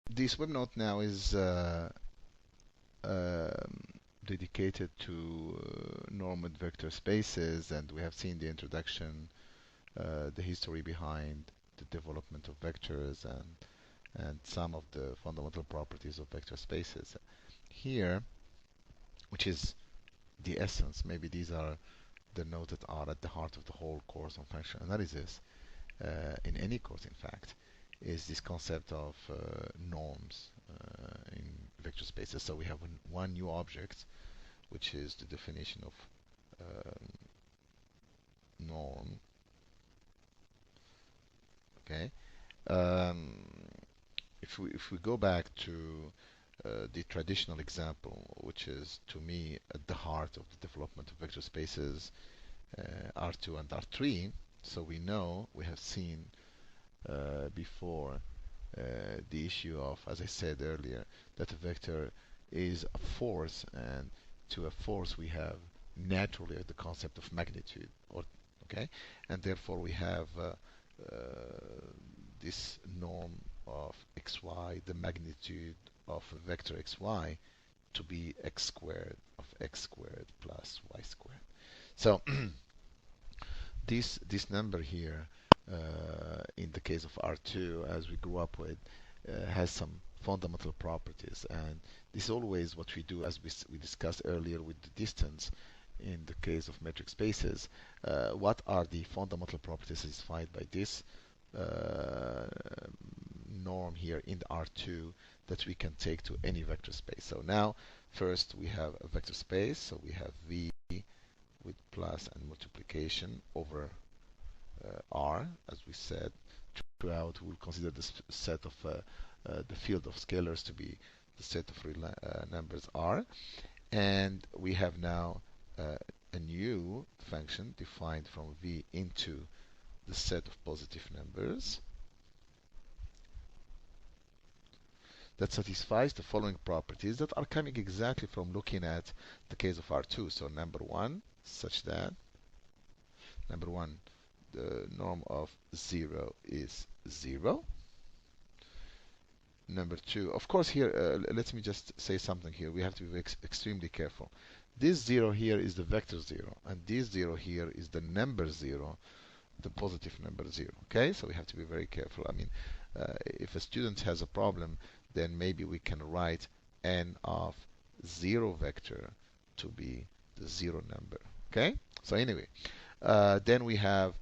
this web note now is um, dedicated to normed vector spaces, and we have seen the introduction, the history behind the development of vectors, and some of the fundamental properties of vector spaces. Here, which is the essence, maybe these are the nodes that are at the heart of the whole course on functional analysis, in any course in fact, is this concept of norms in vector spaces. So we have one new object, which is the definition of norm. Okay. Um, if we go back to the traditional example, which is to me at the heart of the development of vector spaces, R2 and R3. So we know, we have seen before the issue of, as I said earlier, that a vector is a force, and to a force we have naturally the concept of magnitude, or okay, and therefore we have this norm of xy, the magnitude of a vector xy, to be x squared of x squared plus y squared. So this number here, in the case of R2, as we grew up with, has some fundamental properties, and this is always what we do, as we discussed earlier with the distance in the case of metric spaces. What are the fundamental properties satisfied by this norm here in the R2 that we can take to any vector space? So now, first we have a vector space, so we have V with plus and multiplication over R, as we said. Throughout, we'll consider this set of the field of scalars to be the set of real numbers R. And we have now a new function defined from V into the set of positive numbers that satisfies the following properties that are coming exactly from looking at the case of R2. So number one, such that number one, the norm of 0 is 0. Number two, of course, here, let me just say something here. We have to be extremely careful. This 0 here is the vector 0, and this 0 here is the number 0, the positive number 0. Okay, so we have to be very careful. I mean, if a student has a problem, then maybe we can write n of 0 vector to be the 0 number. Okay, so anyway, then we have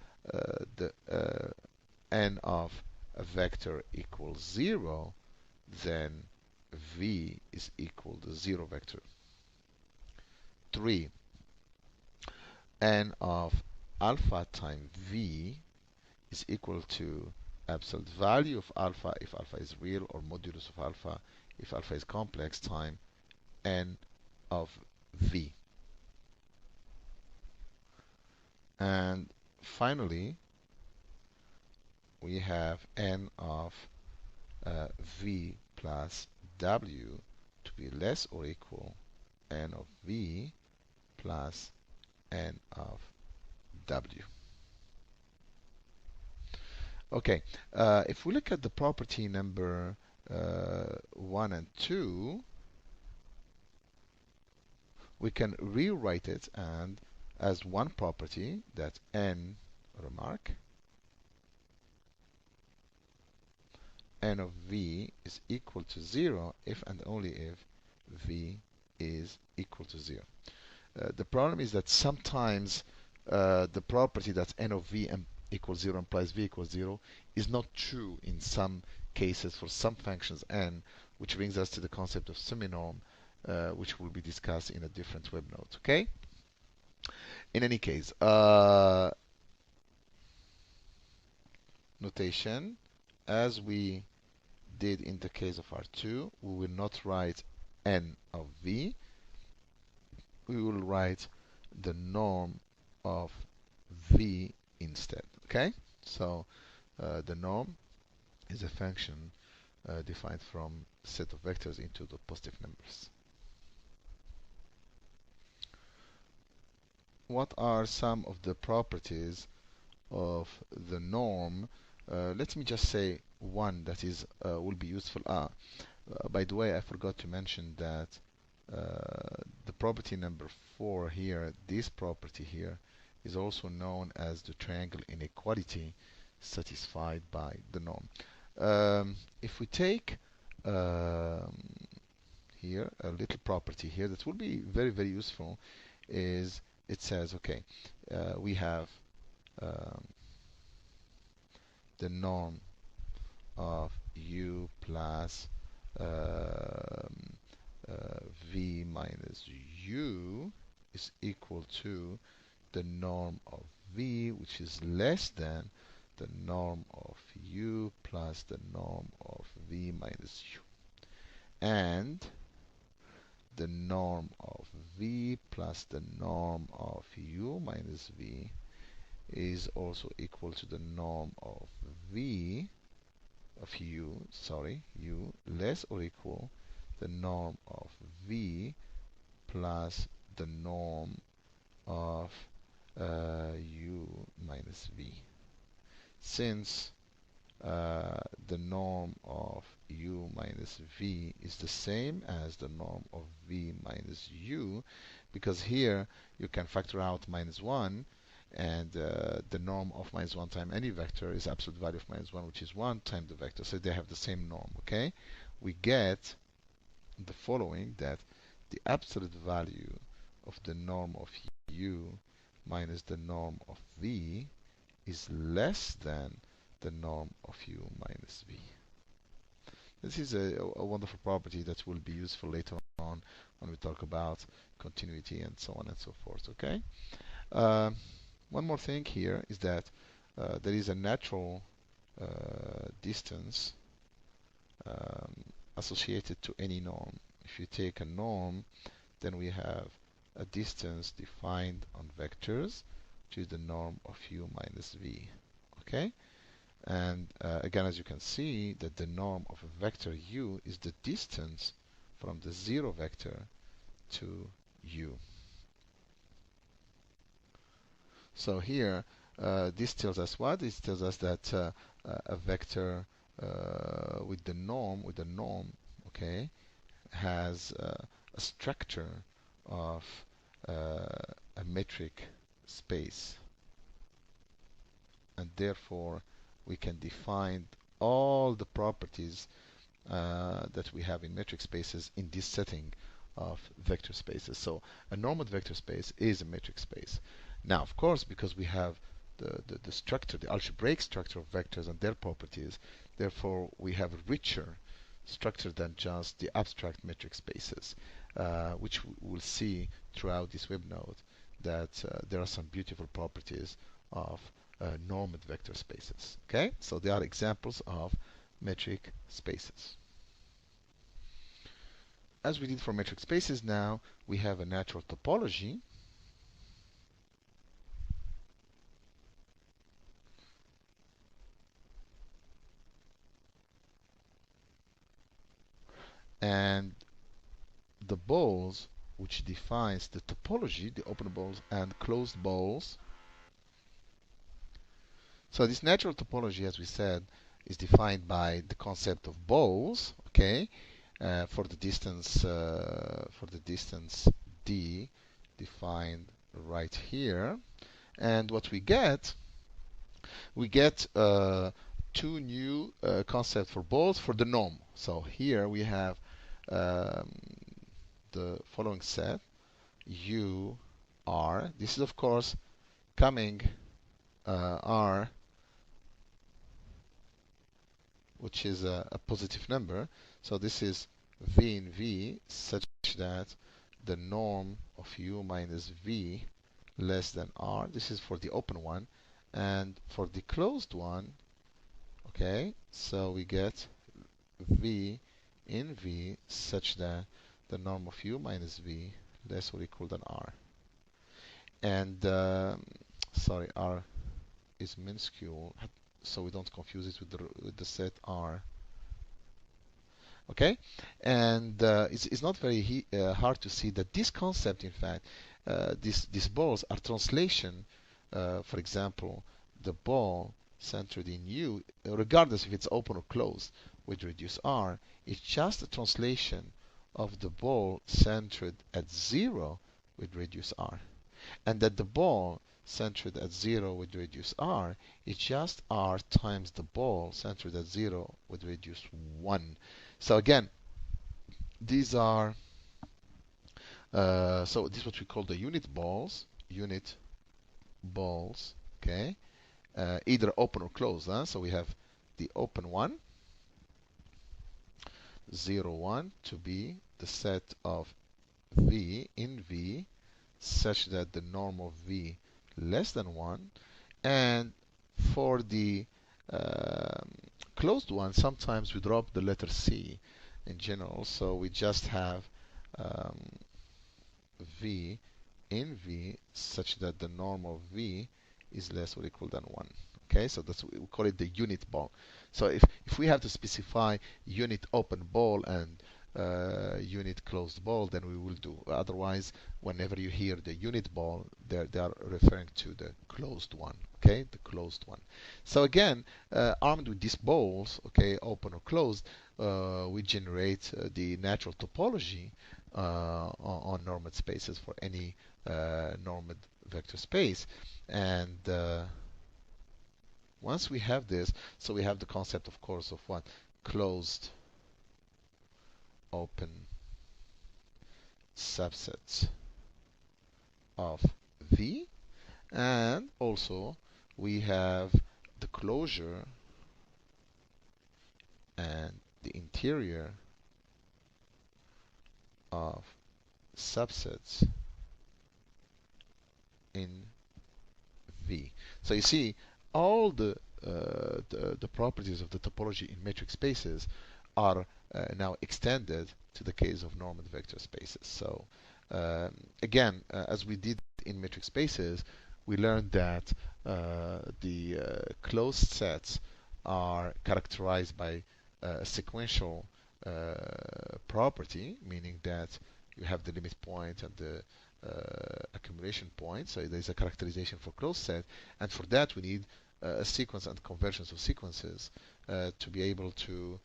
the n of a vector equals 0, then v is equal to 0 vector. 3. N of alpha times v is equal to absolute value of alpha if alpha is real, or modulus of alpha if alpha is complex, time n of v. And finally, we have n of v plus w to be less or equal n of v plus n of w. Okay, if we look at the property number 1 and 2, we can rewrite it and as one property, that n, remark, n of v is equal to 0 if and only if v is equal to 0. The problem is that sometimes the property that n of v equals 0 implies v equals 0 is not true in some cases for some functions n, which brings us to the concept of seminorm, which will be discussed in a different web note. Okay? In any case, notation, as we did in the case of R2, we will not write n of v. We will write the norm of v instead. Okay? So the norm is a function defined from a set of vectors into the positive numbers. What are some of the properties of the norm let me just say one that is will be useful. By the way, I forgot to mention that the property number 4 here, this property here, is also known as the triangle inequality satisfied by the norm. If we take here a little property here that will be very, very useful, is it says, okay, we have um, the norm of u plus v minus u is equal to the norm of v, which is less than the norm of u plus the norm of v minus u. And the norm of v plus the norm of u minus v is also equal to the norm of v of u, sorry, u less or equal the norm of v plus the norm of u minus v. Since the norm of u minus v is the same as the norm of v minus u, because here you can factor out minus 1, and the norm of minus 1 times any vector is absolute value of minus 1, which is 1 times the vector, so they have the same norm. Okay, we get the following, that the absolute value of the norm of u minus the norm of v is less than the norm of u minus v. This is a wonderful property that will be useful later on when we talk about continuity and so on and so forth. Okay. One more thing here is that there is a natural distance associated to any norm. If you take a norm, then we have a distance defined on vectors, which is the norm of u minus v. Okay? And again, as you can see, that the norm of a vector u is the distance from the 0 vector to u. So here, this tells us what? This tells us that a vector with the norm, okay, has a structure of a metric space, and therefore we can define all the properties that we have in metric spaces in this setting of vector spaces. So a normed vector space is a metric space. Now, of course, because we have the structure, the algebraic structure of vectors and their properties, therefore we have a richer structure than just the abstract metric spaces, which we'll see throughout this web node, that there are some beautiful properties of normed vector spaces. Okay, so they are examples of metric spaces. As we did for metric spaces, now we have a natural topology. And the balls, which defines the topology, the open balls and closed balls. So this natural topology, as we said, is defined by the concept of balls, okay, for the distance d, defined right here. And what we get two new concepts for balls for the norm. So here we have the following set, u, r. This is, of course, coming r, which is a positive number. So this is v in v, such that the norm of u minus v less than r. This is for the open one. And for the closed one, okay, so we get v in v such that the norm of u minus v less or equal than r. And sorry, r is minuscule, so we don't confuse it with the set r. Okay, and it's not very hard to see that this concept, in fact, these balls are translation. For example, the ball centered in U, regardless if it's open or closed, with radius r, is just a translation of the ball centered at 0 with radius r. And that the ball centered at 0 with radius r is just r times the ball centered at 0 with radius 1. So again, these are, so this is what we call the unit balls, okay? Either open or closed, huh? So we have the open one, 0, 1, to be the set of V in V such that the norm of V less than 1. And for the closed one, sometimes we drop the letter C in general, so we just have um, V in V such that the norm of V is less or equal than 1. Okay, so that's we call it the unit ball. So if we have to specify unit open ball and unit closed ball, then we will do. Otherwise, whenever you hear the unit ball, they are referring to the closed one. Okay, the closed one. So again, armed with these balls, okay, open or closed, we generate the natural topology on normed spaces for any normed vector space. And once we have this, so we have the concept, of course, of what? Closed, open subsets of V. And also we have the closure and the interior of subsets in V. So you see, all the properties of the topology in metric spaces are now extended to the case of normed vector spaces. So again, as we did in metric spaces, we learned that the closed sets are characterized by a sequential property, meaning that you have the limit point and the accumulation point. So there's a characterization for closed set, and for that we need a sequence and conversions of sequences to be able to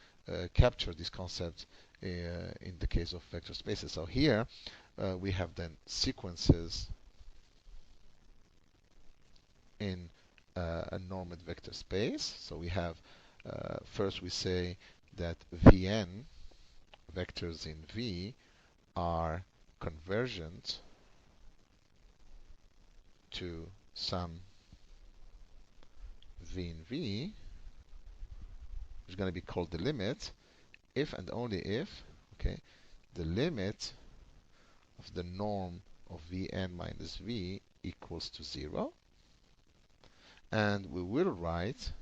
capture this concept in the case of vector spaces. So here we have then sequences in a normed vector space. So we have first we say that Vn vectors in V are convergent to some V in V, which is going to be called the limit, if and only if, okay, the limit of the norm of Vn minus V equals to 0. And we will write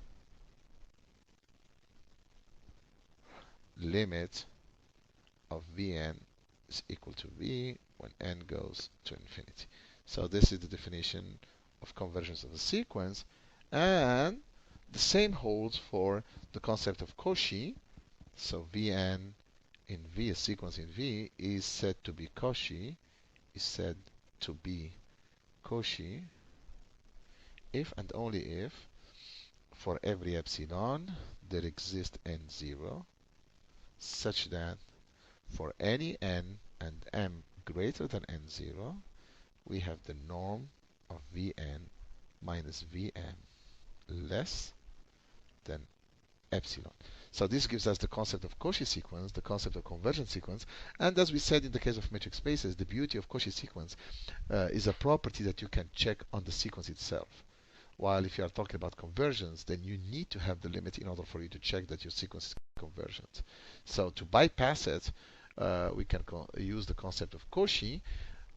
limit of Vn is equal to V when n goes to infinity. So this is the definition of convergence of a sequence. And the same holds for the concept of Cauchy. So Vn in V, a sequence in V, is said to be Cauchy, if and only if for every epsilon there exists n0 such that for any n and m greater than n0 we have the norm of Vn minus Vm less than epsilon. So this gives us the concept of Cauchy sequence, the concept of convergent sequence, and as we said in the case of metric spaces, the beauty of Cauchy sequence is a property that you can check on the sequence itself. While if you are talking about convergence, then you need to have the limit in order for you to check that your sequence is convergent. So to bypass it, we can use the concept of Cauchy,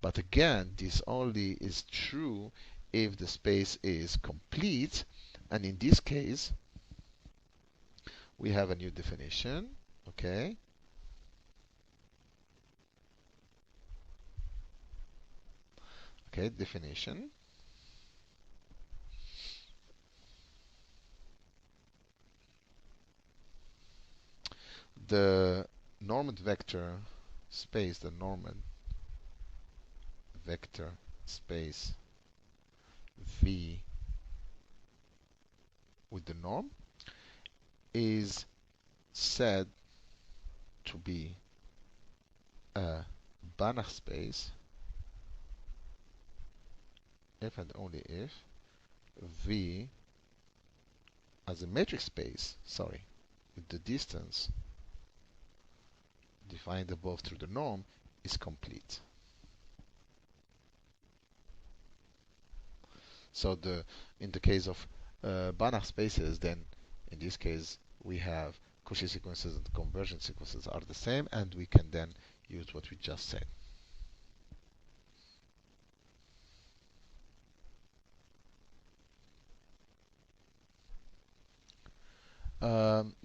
but again, this only is true if the space is complete, and in this case, we have a new definition, okay? Okay, definition. The normed vector space, V with with the norm is said to be a Banach space if and only if V as a metric space, sorry, with the distance defined above through the norm is complete. So in the case of Banach spaces, then in this case we have Cauchy sequences and convergence sequences are the same, and we can then use what we just said.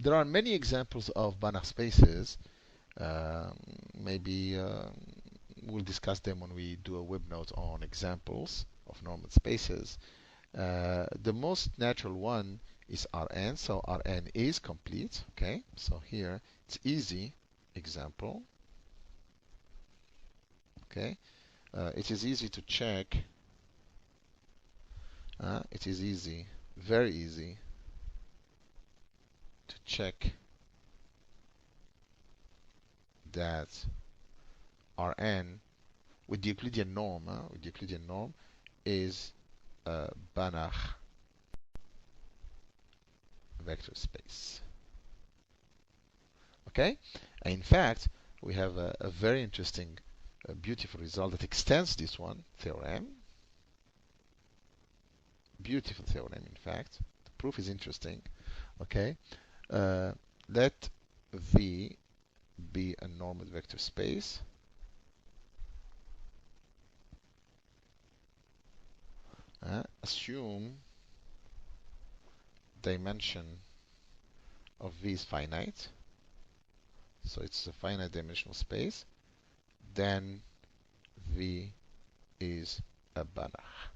There are many examples of Banach spaces. Maybe we'll discuss them when we do a web note on examples of normal spaces. The most natural one is Rn, so Rn is complete. Okay, so here it's easy example. Okay, it is easy to check. It is easy, very easy to check that Rn with the Euclidean norm, is a Banach vector space. Okay, and in fact, we have a very interesting, beautiful result that extends this one theorem. Beautiful theorem, in fact. The proof is interesting. Okay, let V be a normal vector space. Assume dimension of V is finite, so it's a finite dimensional space, then V is a Banach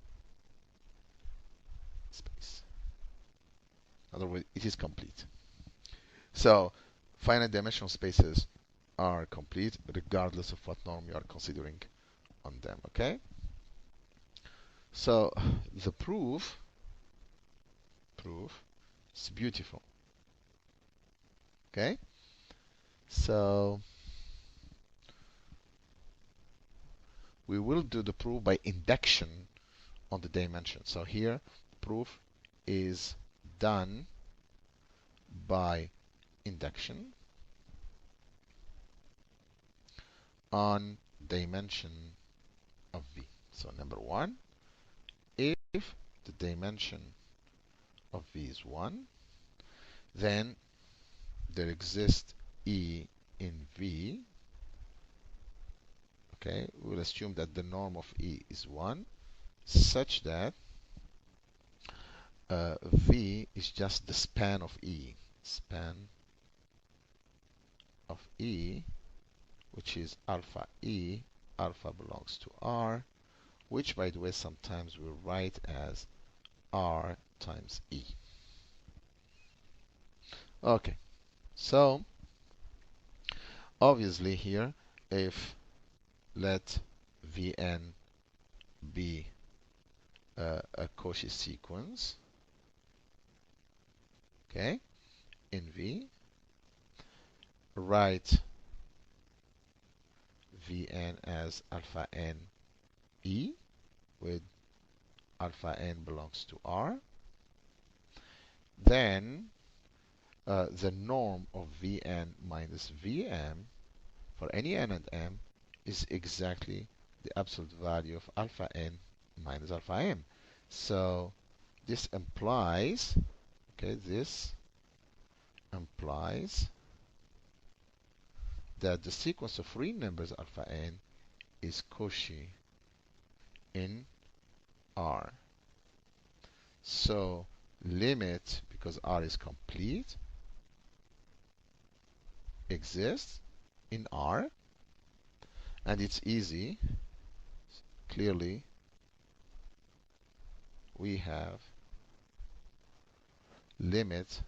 space. In other words, it is complete. So finite dimensional spaces are complete regardless of what norm you are considering on them. Okay, so the proof is beautiful. Okay, so we will do the proof by induction on the dimension. So here the proof is done by induction on dimension of V. So number one, if the dimension of V is 1, then there exists E in V. Okay, we'll assume that the norm of E is 1, such that V is just the span of E. Span of E, which is alpha E. Alpha belongs to R, which, by the way, sometimes we'll write as R times E. Okay, so obviously here, if let Vn be a Cauchy sequence, okay, in V, write Vn as alpha n E, with alpha n belongs to R, then the norm of Vn minus Vm for any n and m is exactly the absolute value of alpha n minus alpha m. So this implies, okay, this implies that the sequence of real numbers alpha n is Cauchy in R. So limit, because R is complete, exists in R, and it's easy. Clearly, we have limit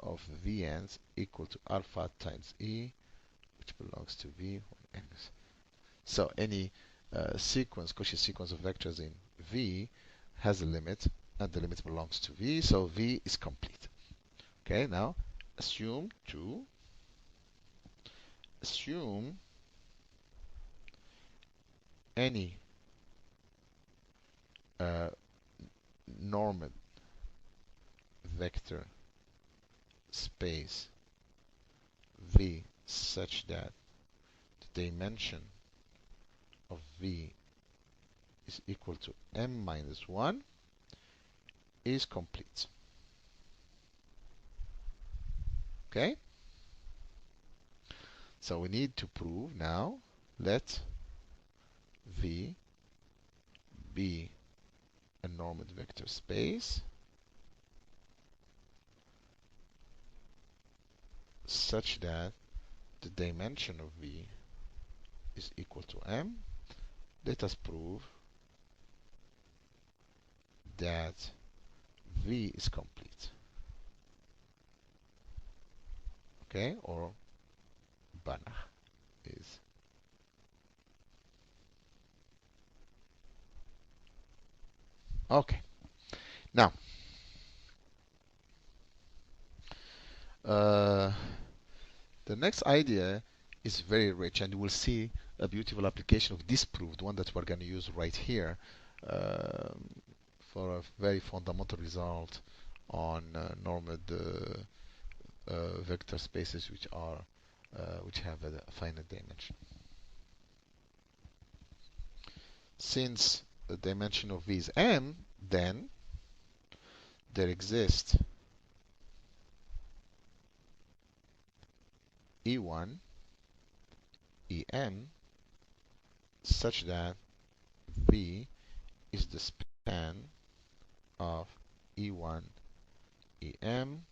of Vn's equal to alpha times E, which belongs to V. So any sequence, Cauchy sequence of vectors in V has a limit and the limit belongs to V, so V is complete. Okay, now assume any uh, normed vector space V such that the dimension of V is equal to m minus 1 is complete. Okay? So we need to prove now, let V be a normed vector space such that the dimension of V is equal to m. Let us prove that V is complete. Okay? Or Banach is. Okay. Now, uh, the next idea is very rich, and we'll see a beautiful application of this proof, the one that we're going to use right here, um, for a very fundamental result on normed vector spaces which have a finite dimension. Since the dimension of V is m, then there exists E1, En such that V is the span of E1, Em,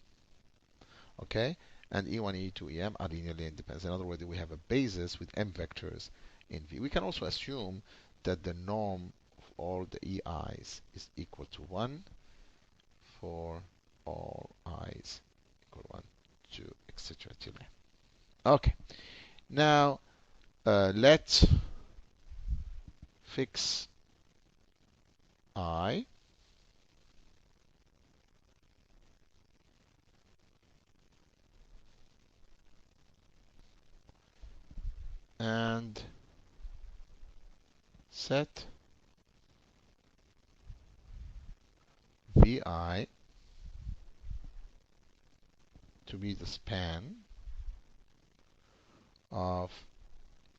okay? And E1, E2, Em are linearly independent. In other words, we have a basis with m vectors in V. We can also assume that the norm of all the EIs is equal to 1 for all i's equal 1, 2, etc. till n. Okay. Now, let's fix I and set Vi to be the span of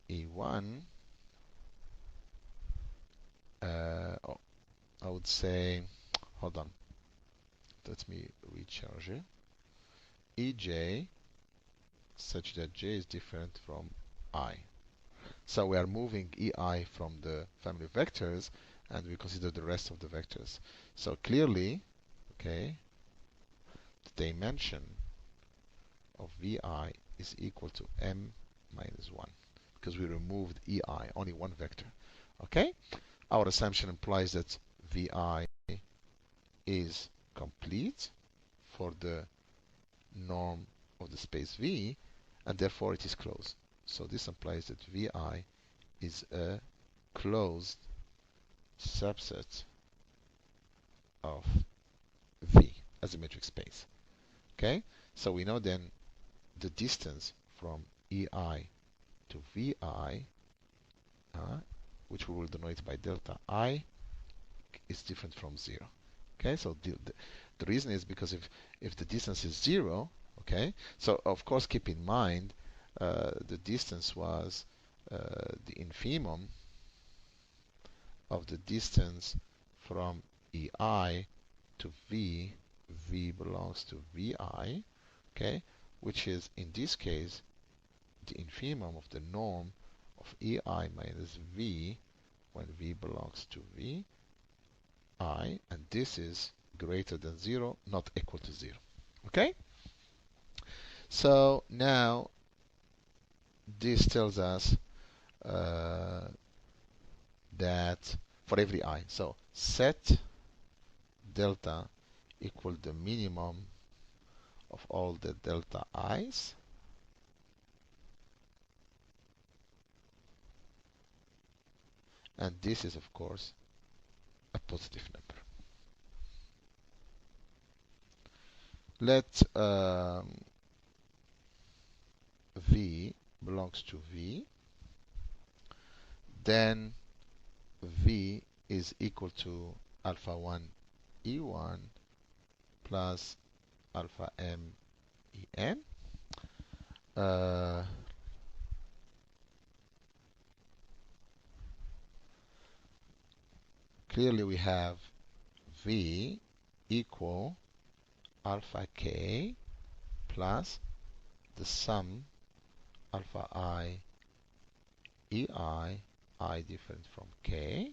E1, oh, I would say, hold on, let me recharge it. Ej such that j is different from I. So we are moving ei from the family of vectors, and we consider the rest of the vectors. So clearly, okay, the dimension of Vi is equal to m minus 1 because we removed ei, only one vector. Okay? Our assumption implies that Vi is complete for the norm of the space V, and therefore it is closed. So this implies that Vi is a closed subset of V as a metric space. Okay? So we know then the distance from EI to VI, which we will denote by delta I, is different from 0. Okay, so the reason is because if the distance is 0, okay, so of course keep in mind the distance was the infimum of the distance from EI to V. V belongs to VI, okay, which is in this case the infimum of the norm of EI minus V when V belongs to V I, and this is greater than 0, not equal to 0. Okay? So now this tells us that for every I, so set delta equal the minimum of all the delta i's, and this is of course a positive number. let V belongs to V, then V is equal to alpha 1 E1 plus alpha M En. Uh, Clearly we have V equal alpha K plus the sum alpha I I different from K.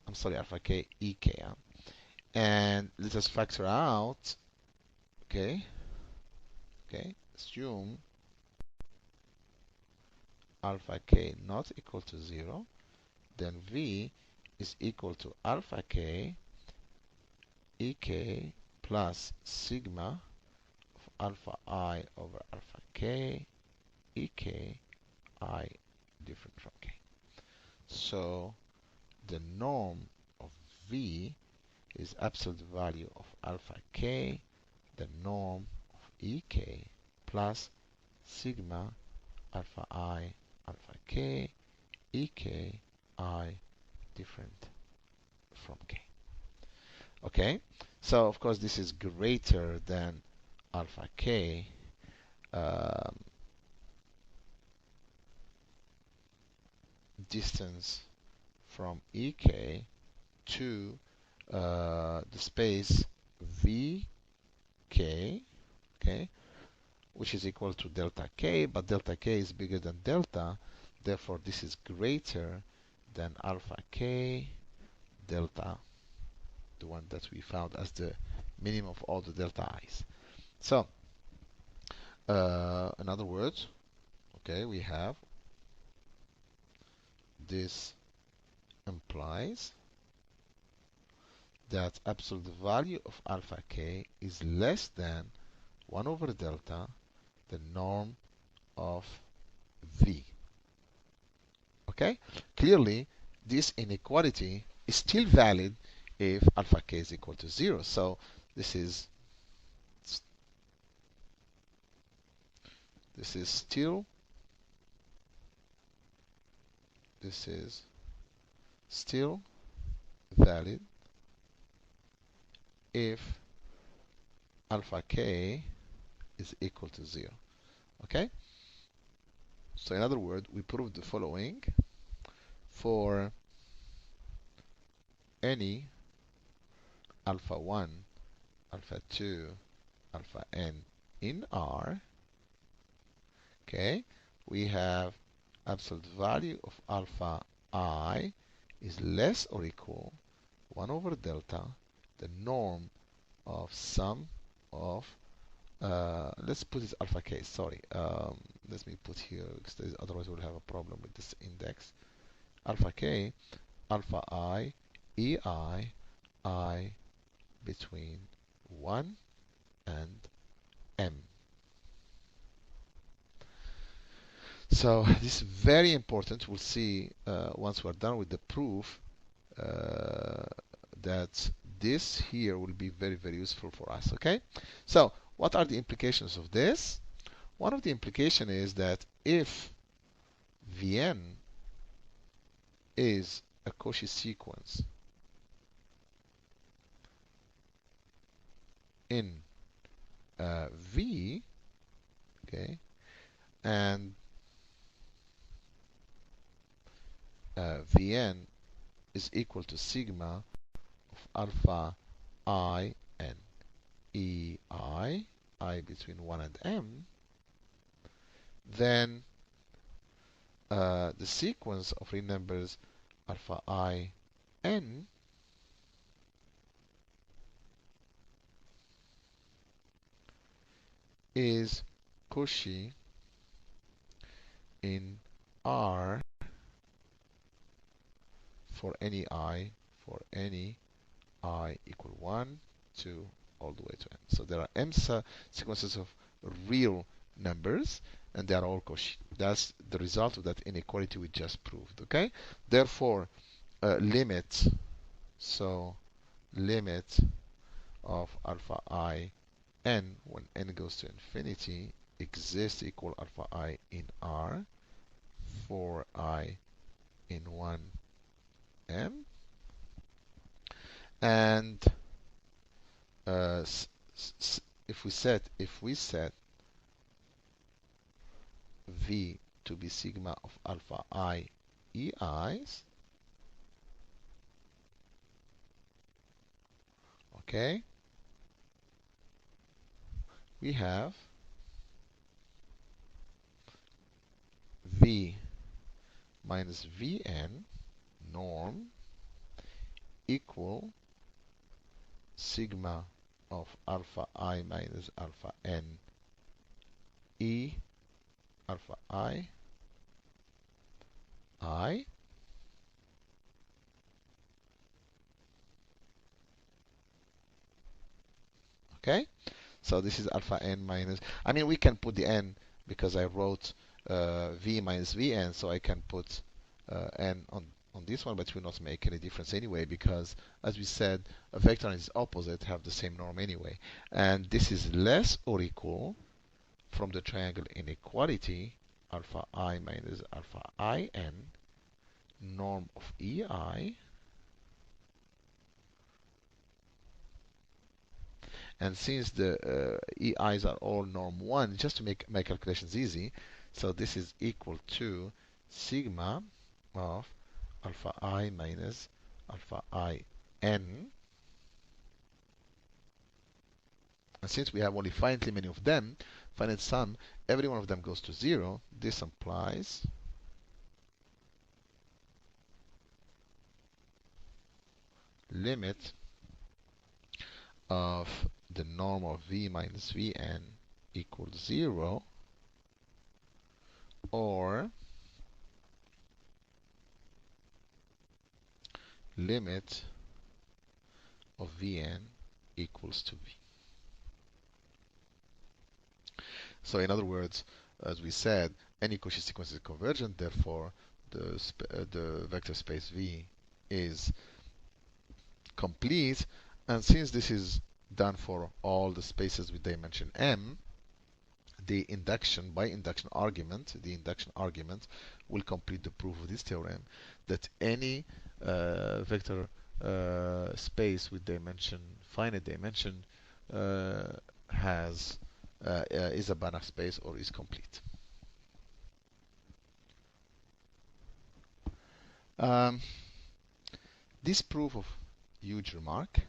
I'm sorry, alpha K EK. And let us factor out, okay, assume alpha K not equal to 0, then V is equal to alpha K EK plus sigma of alpha I over alpha K EK I different from K. So the norm of V is absolute value of alpha K, the norm of EK plus sigma alpha I alpha K EK I different from K. Okay, so of course this is greater than alpha K distance from EK to the space VK, okay, which is equal to delta K, but delta K is bigger than delta, therefore this is greater than alpha K delta, the one that we found as the minimum of all the delta i's. So, in other words, okay, we have this implies that absolute value of alpha K is less than 1 over delta, the norm of V. Okay? Clearly, this inequality is still valid if alpha K is equal to 0. So this is still valid if alpha K is equal to 0. Okay? So in other words, we prove the following: for any alpha 1, alpha 2, alpha n in R, okay, we have absolute value of alpha I is less or equal 1 over delta, the norm of sum of, let's put this alpha k, sorry, let me put here, because otherwise we'll have a problem with this index. Alpha k, alpha I, I between 1 and m. So this is very important. We'll see once we're done with the proof that this here will be very, very useful for us. Okay? So what are the implications of this? One of the implications is that if Vn is a Cauchy sequence in V, okay, and Vn is equal to sigma of alpha I and I between 1 and m, then the sequence of real numbers alpha I n is Cauchy in R for any I equal 1, 2, all the way to n. So there are m sequences of real numbers, and they are all Cauchy. That's the result of that inequality we just proved. Okay? Therefore, limit of alpha I n, when n goes to infinity, exists equal alpha I in R for I in 1m. And if we set v to be sigma of alpha I ei's, okay, we have v minus vn norm equal sigma of alpha I minus alpha n e alpha I. Okay, so this is alpha n minus, I mean, we can put the n because I wrote v minus vn, so I can put n on this one, but it will not make any difference anyway, because as we said, a vector and its opposite have the same norm anyway. And this is less or equal from the triangle inequality, alpha I minus alpha in, norm of ei. And since the EIs are all norm 1, just to make my calculations easy, so this is equal to sigma of alpha I minus alpha in. And since we have only finitely many of them, finite sum, every one of them goes to 0. This implies limit of the norm of v minus vn equals 0, or limit of vn equals to v. So in other words, as we said, any Cauchy sequence is convergent, therefore the vector space V is complete. And since this is done for all the spaces with dimension m, the induction argument will complete the proof of this theorem, that any vector space with finite dimension is a Banach space or is complete. This proof of huge remark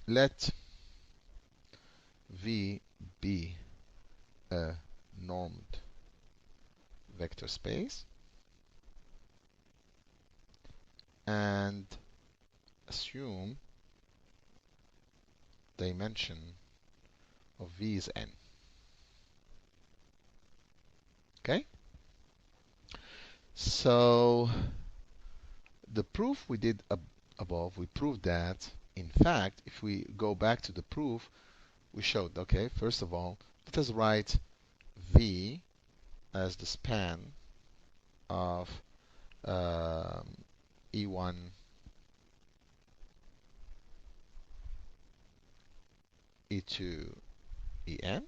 let V be a normed vector space and assume dimension of V is n. Okay? So the proof we did above, we proved that, in fact, if we go back to the proof, we showed, okay, first of all, let us write V as the span of E1, E2, En.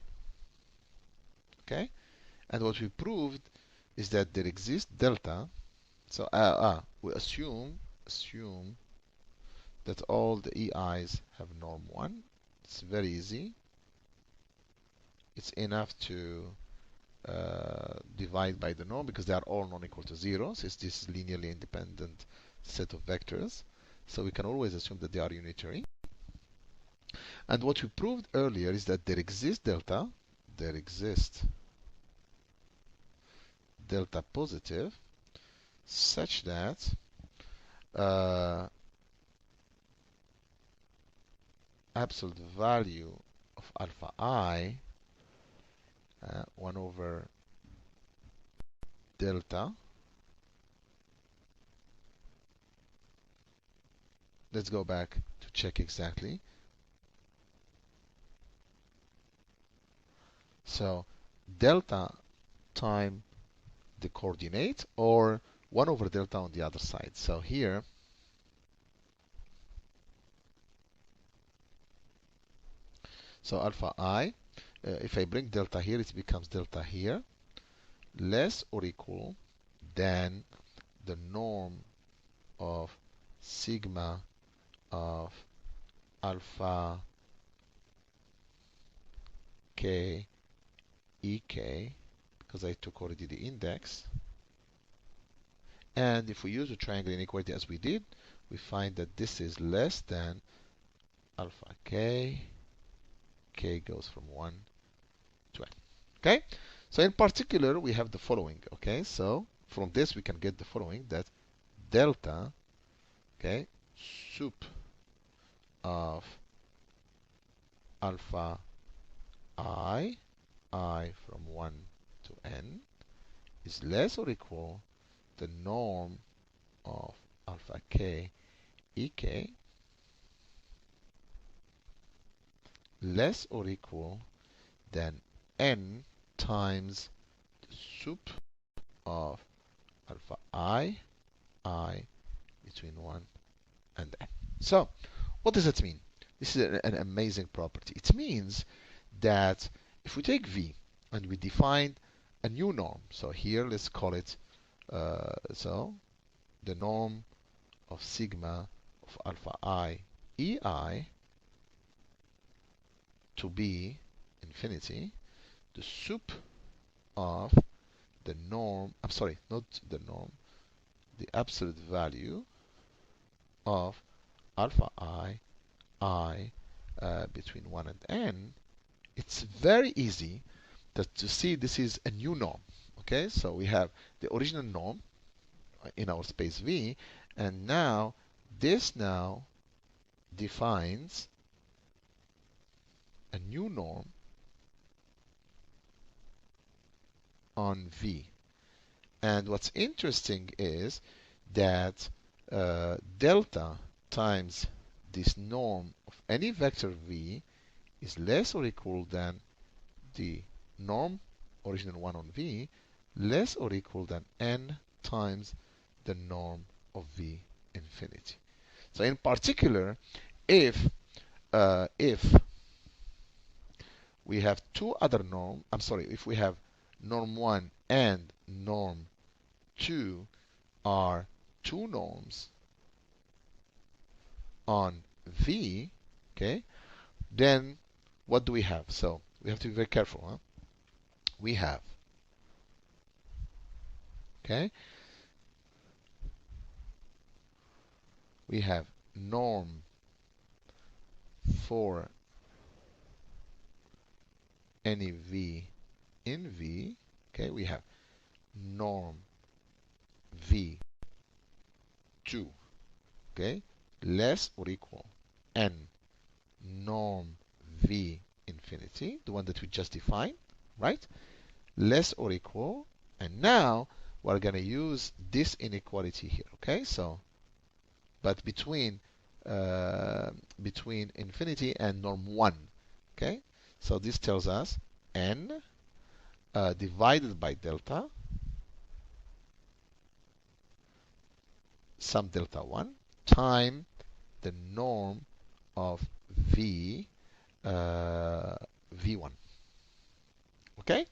Okay? And what we proved is that there exists delta. So we assume that all the EIs have norm 1. It's very easy. It's enough to divide by the norm because they are all non-equal to 0, since this is linearly independent set of vectors. So we can always assume that they are unitary. And what we proved earlier is that there exists delta positive, such that absolute value of alpha I 1 over delta. Let's go back to check exactly. So delta time the coordinate, or 1 over delta on the other side. So here, so alpha I, if I bring delta here, it becomes delta here, less or equal than the norm of sigma of alpha k ek, because I took already the index. And if we use a triangle inequality as we did, we find that this is less than alpha k. K goes from 1 to n. Okay? So in particular, we have the following. Okay? So from this, we can get the following, that delta, okay, sup of alpha I from 1 to n is less or equal the norm of alpha k ek less or equal than n times the sup of alpha I between 1 and n. So, what does that mean? This is an amazing property. It means that if we take V and we define a new norm, so here let's call it, so the norm of sigma of alpha I EI to be infinity, the sup of the norm, I'm sorry, not the norm, the absolute value of alpha I between 1 and n, it's very easy to see this is a new norm. Okay, so we have the original norm in our space V, and now this now defines a new norm on V. And what's interesting is that delta times this norm of any vector V is less or equal than the norm original one on V, less or equal than n times the norm of V infinity. So in particular, if we have two other norm, I'm sorry, if we have norm 1 and norm 2 are two norms on V, okay, then what do we have? So we have to be very careful. Huh? We have, okay, we have norm for any V in V, okay, we have norm V2, okay, less or equal n norm V infinity, the one that we just defined, right? Less or equal, and now we're going to use this inequality here, okay? So, but between infinity and norm 1, okay? So this tells us n divided by delta, sum delta 1, time the norm of V, V1. Okay?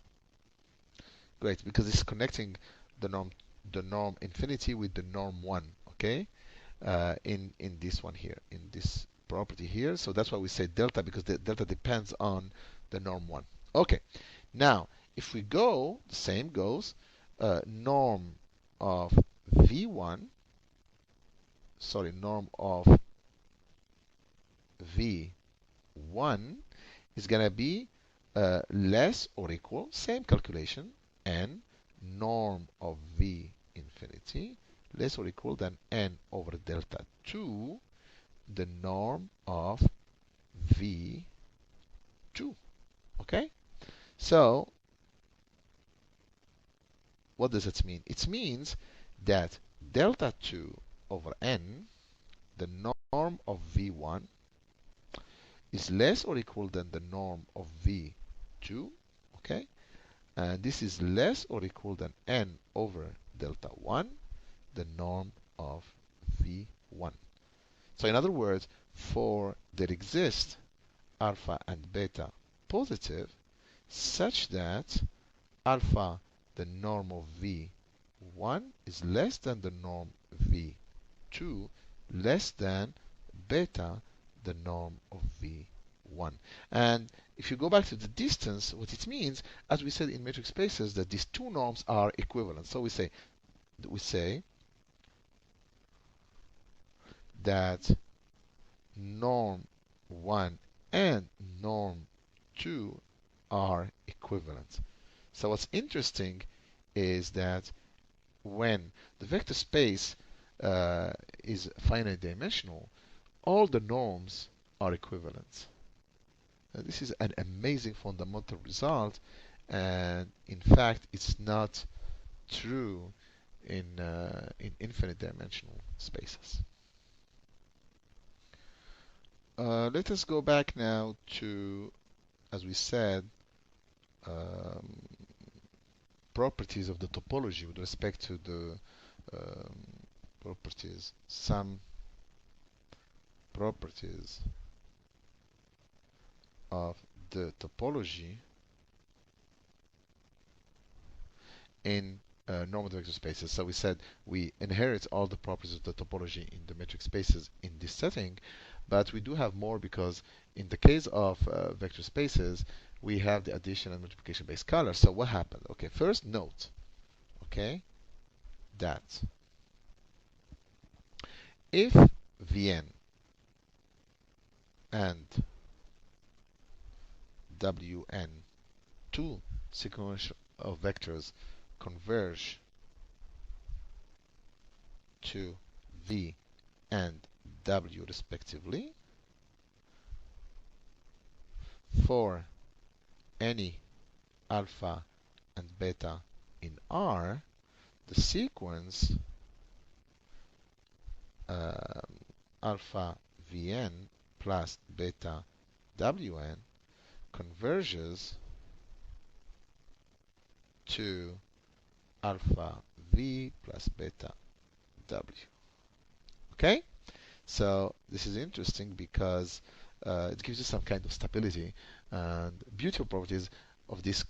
Great, because it's connecting the norm infinity with the norm 1, okay? In this one here, in this property here. So that's why we say delta, because the delta depends on the norm 1. Okay, now if we go, the same goes, norm of V1, sorry, norm of V1 is going to be less or equal, same calculation, n norm of V infinity less or equal than n over delta 2, the norm of V2. Okay? So, what does it mean? It means that delta 2 over n, the norm of V1, is less or equal than the norm of V2. Okay? and this is less or equal than n over delta 1, the norm of V1. So in other words, for there exists alpha and beta positive such that alpha, the norm of V1, is less than the norm V2, less than beta, the norm of V1. And if you go back to the distance, what it means, as we said in metric spaces, that these two norms are equivalent. So we say that norm 1 and norm 2 are equivalent. So what's interesting is that when the vector space is finite dimensional, all the norms are equivalent. This is an amazing fundamental result, and in fact, it's not true in infinite dimensional spaces. Let us go back now to, as we said, um, properties of the topology with respect to the properties, some properties of the topology in normative vector spaces. So we said we inherit all the properties of the topology in the metric spaces in this setting, but we do have more because in the case of vector spaces, we have the addition and multiplication by scalar. So what happened? Okay, first note, okay, that if Vn and Wn, two sequential of vectors, converge to V and W respectively, for any alpha and beta in R, the sequence alpha Vn plus beta Wn converges to alpha V plus beta W. Okay? So this is interesting because it gives you some kind of stability and beautiful properties of this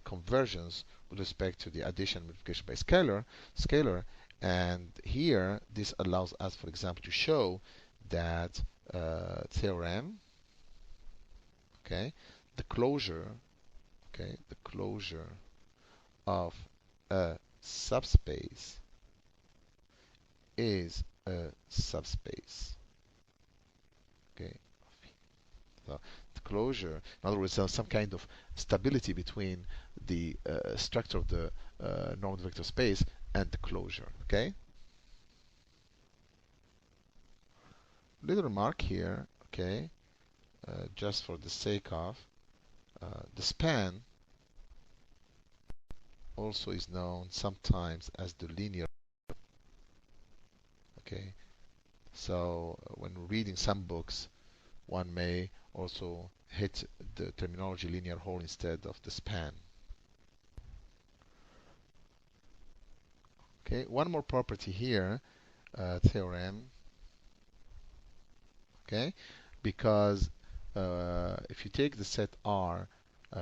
conversions with respect to the addition and multiplication by scalar. And here, this allows us, for example, to show that theorem, okay, the closure of a subspace is a subspace. Okay, so the closure, in other words, some kind of stability between the structure of the normative vector space and the closure. Okay. Little remark here. Okay, just for the sake of the span also is known sometimes as the linear. Okay, so when reading some books, one may also hit the terminology linear hole instead of the span. Okay, one more property here, theorem. Okay, because if you take the set R,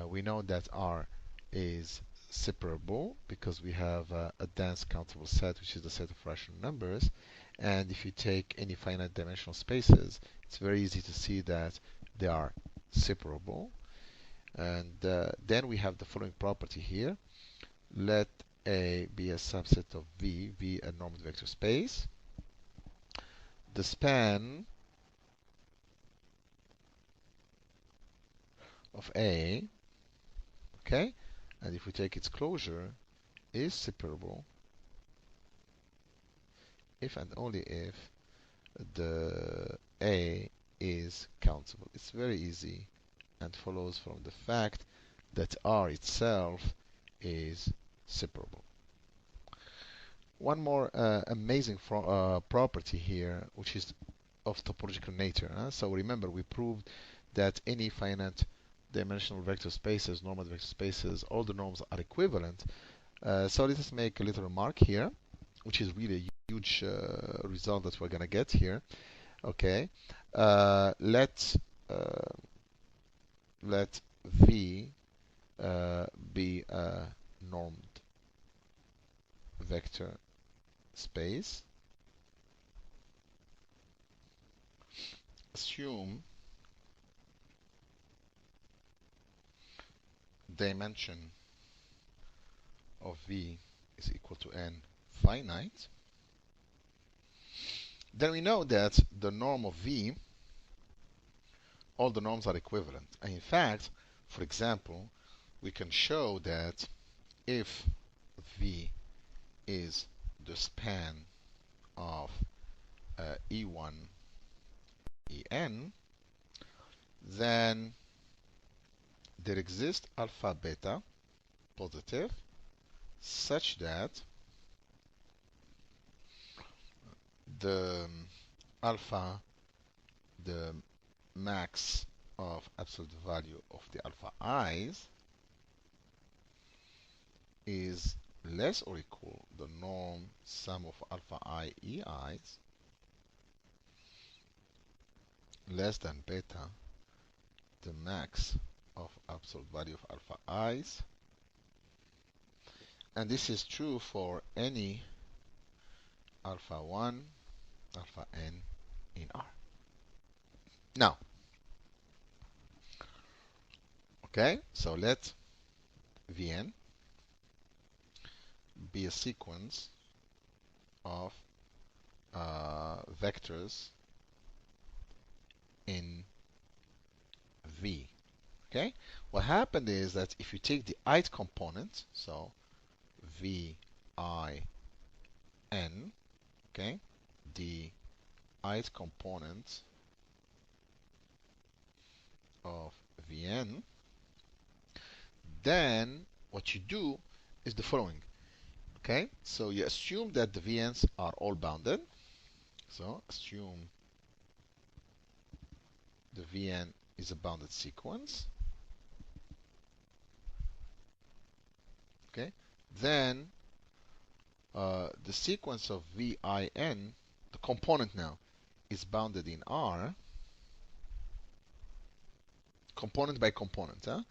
we know that R is separable because we have a dense countable set, which is the set of rational numbers. And if you take any finite dimensional spaces, it's very easy to see that they are separable. And then we have the following property here. Let A be a subset of V, V a normative vector space. The span of A, okay, and if we take its closure, is separable if and only if the A is countable. It's very easy and follows from the fact that R itself is separable. One more amazing property here, which is of topological nature. So remember, we proved that any finite dimensional vector spaces, normal vector spaces, all the norms are equivalent. So let us make a little remark here, which is really a huge result that we're going to get here. Okay, let V be a normed vector space. Assume dimension of V is equal to n finite. Then we know that the norm of V, all the norms are equivalent. And in fact, for example, we can show that if V is the span of E1, En, then there exists alpha beta positive such that the alpha, the max of absolute value of the alpha i's is less or equal the norm sum of alpha I ei's less than beta, the max of absolute value of alpha i's. And this is true for any alpha 1, alpha n in R. Now, okay, so let Vn be a sequence of vectors in V. Okay, what happened is that if you take the ith component, so V I n, okay, the ith component of Vn, then what you do is the following. Okay, so you assume that the Vn's are all bounded. So assume the Vn is a bounded sequence. Okay, then the sequence of Vin, the component now, is bounded in R, component by component. Huh?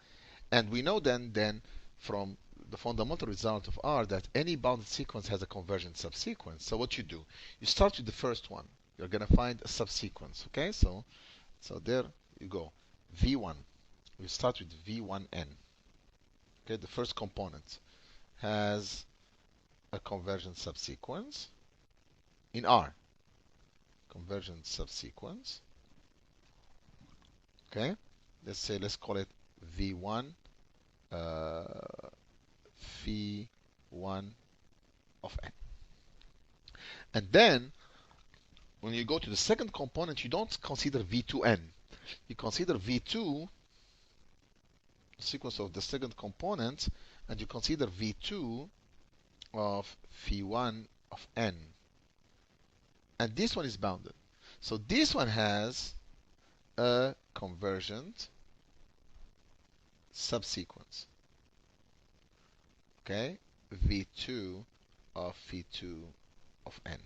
And we know then from the fundamental result of R that any bounded sequence has a convergent subsequence. So what you do, you start with the first one. You're going to find a subsequence. Okay, so there you go. V1. We start with V1n. Okay, the first component has a convergent subsequence in R. Convergent subsequence. Okay, let's call it V1 phi1 of n. And then when you go to the second component, you don't consider V2n. You consider V2, the sequence of the second component, and you consider V2 of phi1 of n. And this one is bounded. So this one has a convergent subsequence. Okay, V2 of phi2 of n.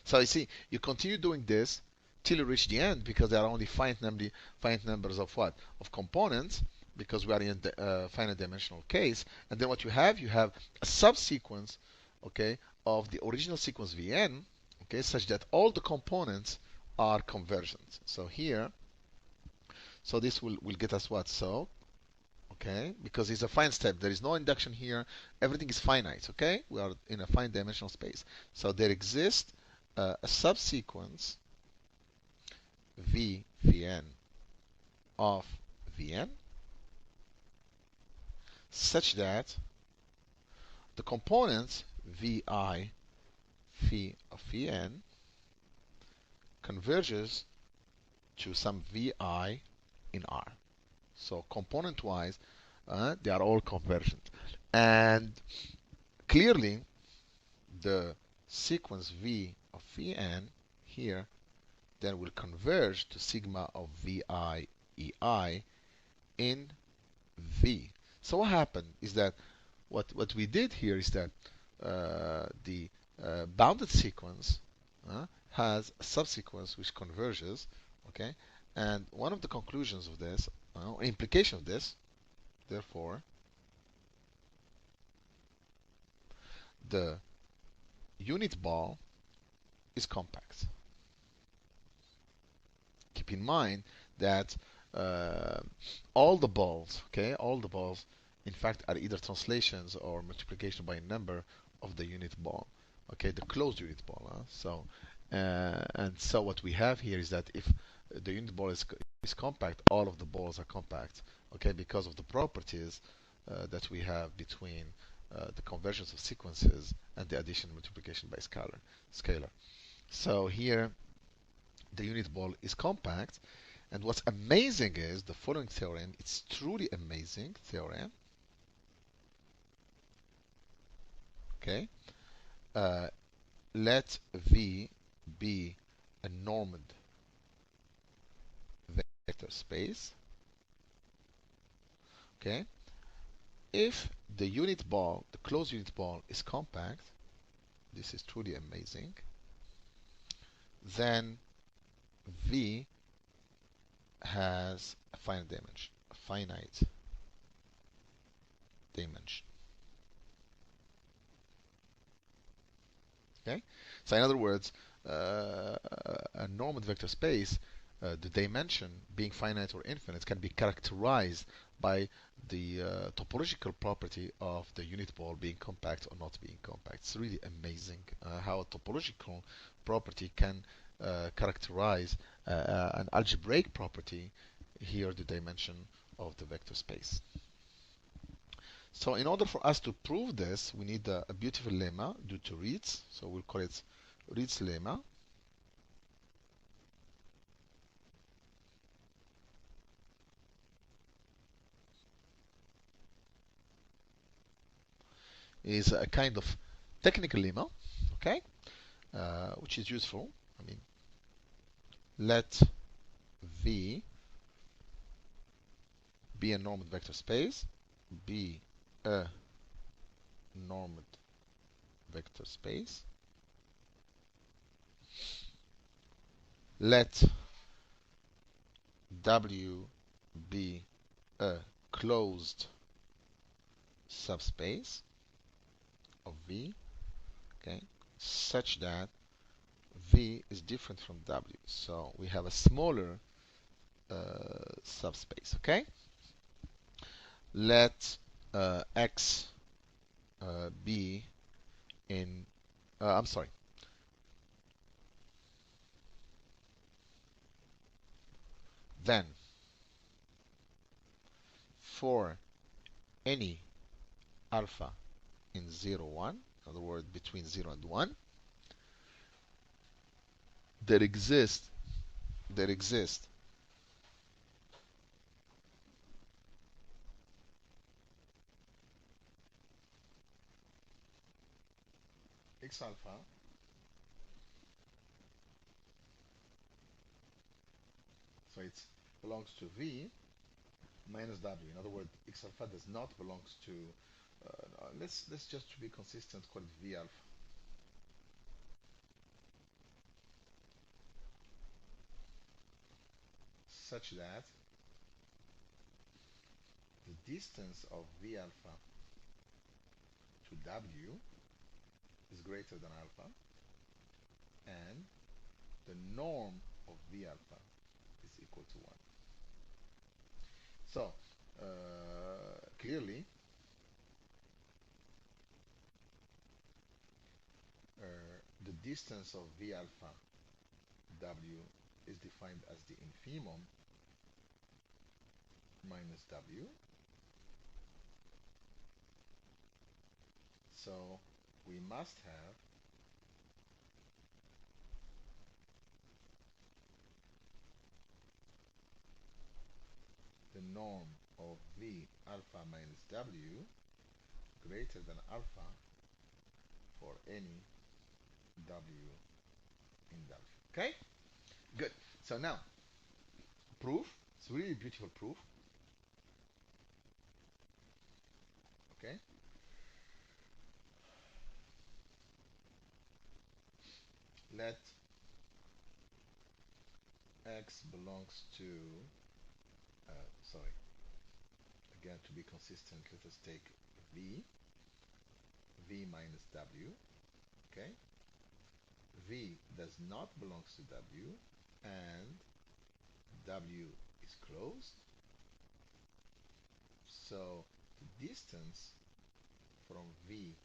So you see, you continue doing this till you reach the end because there are only finite numbers of what? Of components, because we are in the finite dimensional case. And then what you have a subsequence, okay, of the original sequence Vn, okay, such that all the components are convergent. So here, so this will get us what? So, okay, because it's a finite step. There is no induction here. Everything is finite, okay? We are in a finite dimensional space. So there exists a subsequence Vn of Vn such that the components Vi phi of Vn converges to some Vi in R. So component-wise, they are all convergent. And clearly, the sequence V of Vn here then will converge to sigma of Vi EI in V. So what happened is that what we did here is that the bounded sequence has a subsequence which converges, okay? And one of the conclusions of this, implication of this, therefore, the unit ball is compact. Keep in mind that uh, all the balls, okay, all the balls, in fact, are either translations or multiplication by a number of the unit ball, okay, the closed unit ball. And so what we have here is that if the unit ball is compact, all of the balls are compact, okay, because of the properties that we have between the convergence of sequences and the addition and multiplication by scalar. So here the unit ball is compact. And what's amazing is the following theorem. It's truly amazing theorem. Okay. Uh, let V be a normed vector space. Okay. If the unit ball, the closed unit ball, is compact, this is truly amazing, then V has a finite dimension. A finite dimension. Okay? So in other words, a normed vector space, the dimension being finite or infinite can be characterized by the topological property of the unit ball being compact or not being compact. It's really amazing how a topological property can characterize an algebraic property, here the dimension of the vector space. So in order for us to prove this, we need a beautiful lemma due to Reeds. So we'll call it Reeds lemma. Is a kind of technical lemma, okay, which is useful. I mean, let V be a normed vector space, be a normed vector space. Let W be a closed subspace of V, okay, such that V is different from W. So we have a smaller subspace, okay? Let X be in, I'm sorry, then for any alpha in 0, 1, in other words, between 0 and 1, there exists X alpha so it belongs to V minus W. In other words, X alpha does not belongs to let's just to be consistent call it V alpha, such that the distance of V alpha to W is greater than alpha, and the norm of V alpha is equal to 1. So clearly the distance of V alpha W is defined as the infimum minus W. So we must have the norm of V alpha minus W greater than alpha for any W in W. Okay? Good. So now, proof. It's really beautiful proof. Okay, let x belongs to, sorry, again to be consistent, let us take v minus w. Okay, v does not belongs to w, and w is closed, so the distance from v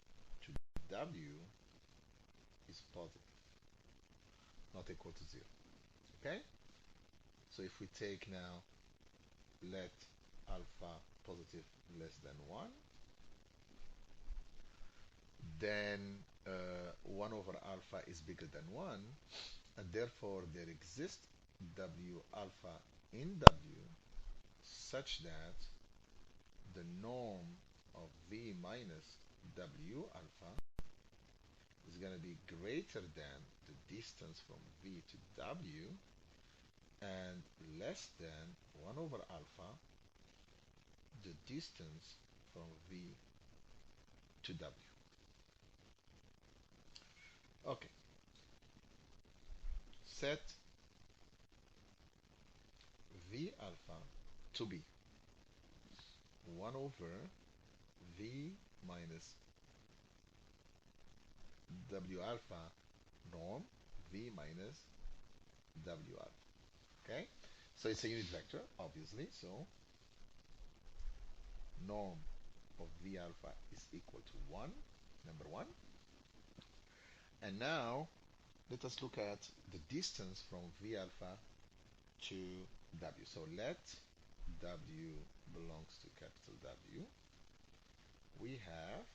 to w is positive, not equal to 0. Okay, so if we take now, let alpha positive less than 1, then 1 over alpha is bigger than 1, and therefore there exists w alpha in w such that the norm of v minus w alpha is going to be greater than the distance from v to w and less than 1 over alpha, the distance from v to w. Okay, set v alpha to be 1 over v minus w alpha norm v minus w alpha. Okay, so it's a unit vector, obviously, so norm of v alpha is equal to 1, number 1. And now let us look at the distance from v alpha to w. So let w belongs to capital W. We have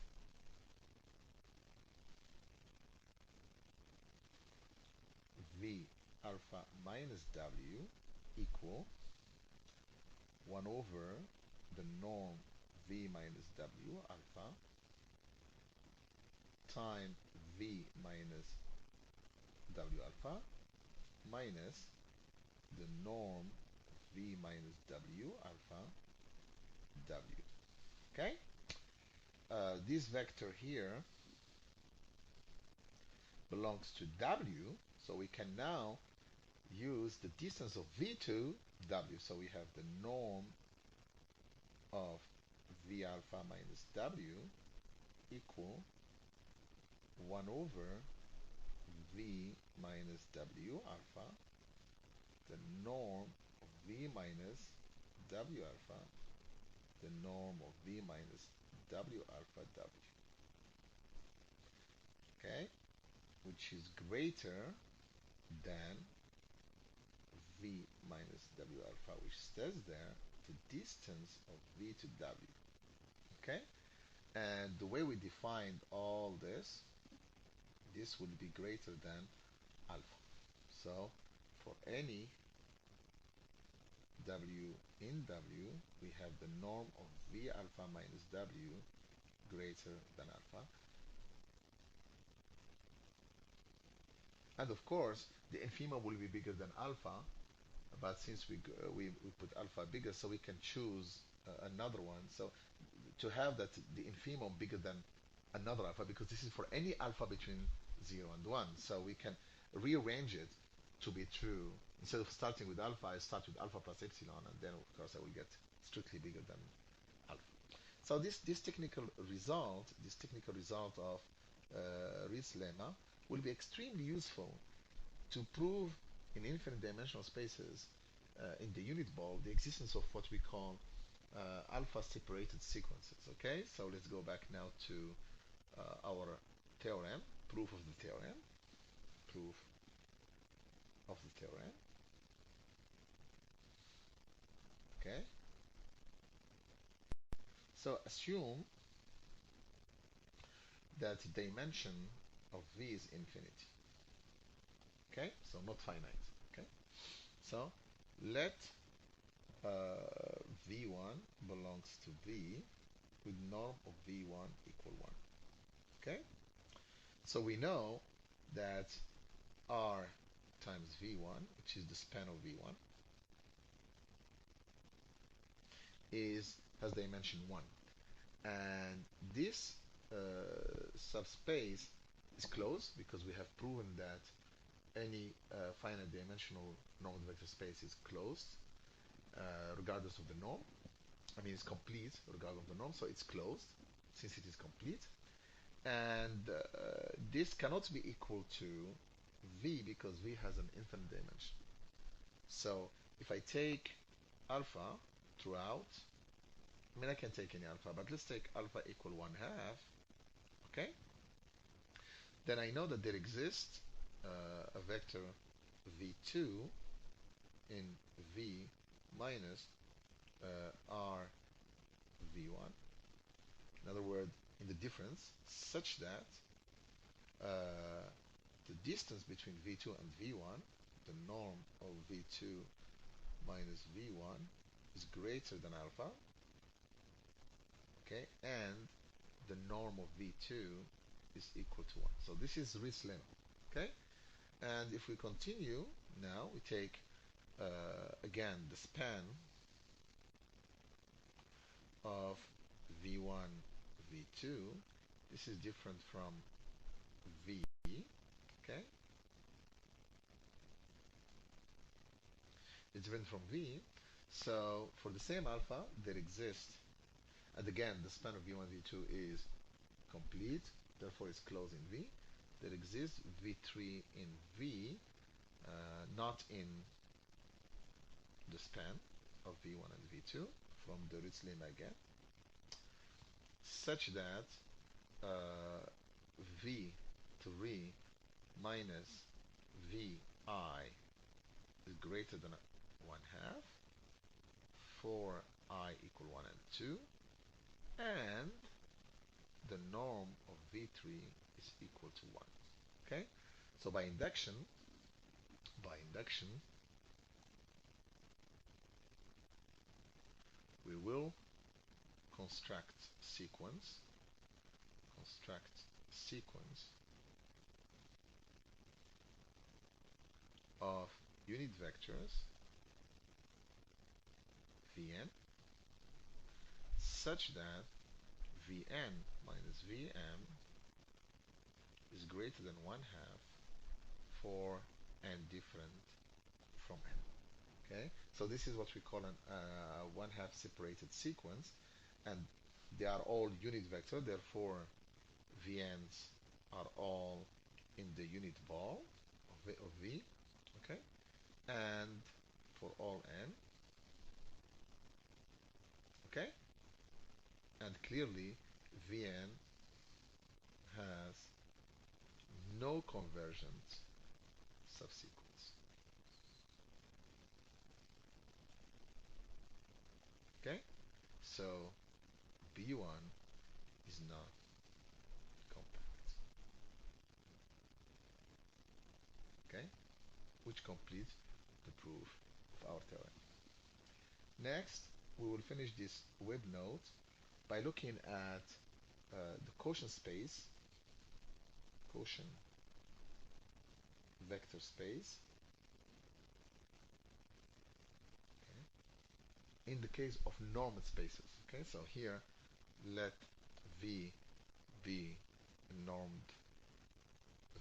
v alpha minus w equal 1 over the norm v minus w alpha times v minus w alpha minus the norm v minus w alpha w. Okay, this vector here belongs to w, so we can now use the distance of v to w. So we have the norm of v alpha minus w equal 1 over v minus w alpha, the norm of v minus w alpha, the norm of v minus w alpha w. Okay, which is greater than v minus w alpha, which says there the distance of v to w. Okay, and the way we defined all this would be greater than alpha. So for any w in w, we have the norm of v alpha minus w greater than alpha. And of course, the infima will be bigger than alpha, but since we put alpha bigger, so we can choose another one. So to have that the infimum bigger than another alpha, because this is for any alpha between 0 and 1. So we can rearrange it to be true. Instead of starting with alpha, I start with alpha plus epsilon, and then of course I will get strictly bigger than alpha. So this technical result, of Reed's lemma, will be extremely useful to prove in infinite dimensional spaces in the unit ball the existence of what we call alpha separated sequences. Okay, so let's go back now to our theorem, proof of the theorem, proof of the theorem. Okay, so assume that the dimension of V is infinity. Okay, so not finite. Okay, so let V1 belongs to V with norm of V1 equal 1. Okay, so we know that R times V1, which is the span of V1, has dimension 1. And this subspace is closed because we have proven that any finite dimensional normed vector space is closed regardless of the norm. I mean, it's complete regardless of the norm, so it's closed since it is complete. And this cannot be equal to v because v has an infinite dimension. So if I take alpha throughout, I mean, I can take any alpha, but let's take alpha equal 1/2, okay? Then I know that there exists a vector v2 in v minus r v1. In other words, in the difference, such that the distance between v2 and v1, the norm of v2 minus v1, is greater than alpha, okay, and the norm of v2 is equal to 1. So this is Riss lemma, okay? And if we continue, now we take again the span of v1, v2. This is different from v, okay? It's different from v. So for the same alpha, there exists, and again, the span of v1, v2 is complete, therefore it's closed in v. There exists v3 in v, not in the span of v1 and v2 from the Riss lemma again, such that v3 minus vi is greater than 1/2 for I equal 1 and 2, and the norm of v3 is equal to 1. Okay, so by induction, we will construct sequence of unit vectors Vn such that Vn minus Vm is greater than 1/2 for n different from n. Okay, so this is what we call an 1/2 separated sequence, and they are all unit vector, therefore Vn's are all in the unit ball of V, okay, and for all n, okay, and clearly Vn has no convergent subsequence, okay, so B1 is not compact, okay, which completes the proof of our theorem. Next, we will finish this web note by looking at the quotient space, quotient vector space, okay, in the case of normed spaces. Okay, so here let V be a normed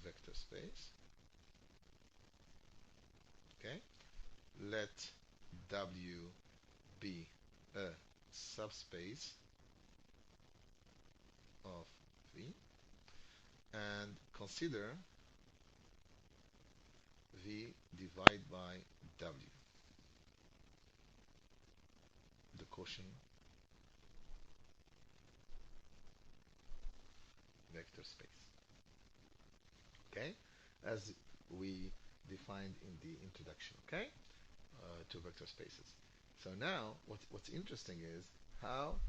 vector space. Okay, let W be a subspace of V, and consider V divided by W, the quotient vector space. Okay, as we defined in the introduction, okay, to vector spaces. So now, what's interesting is how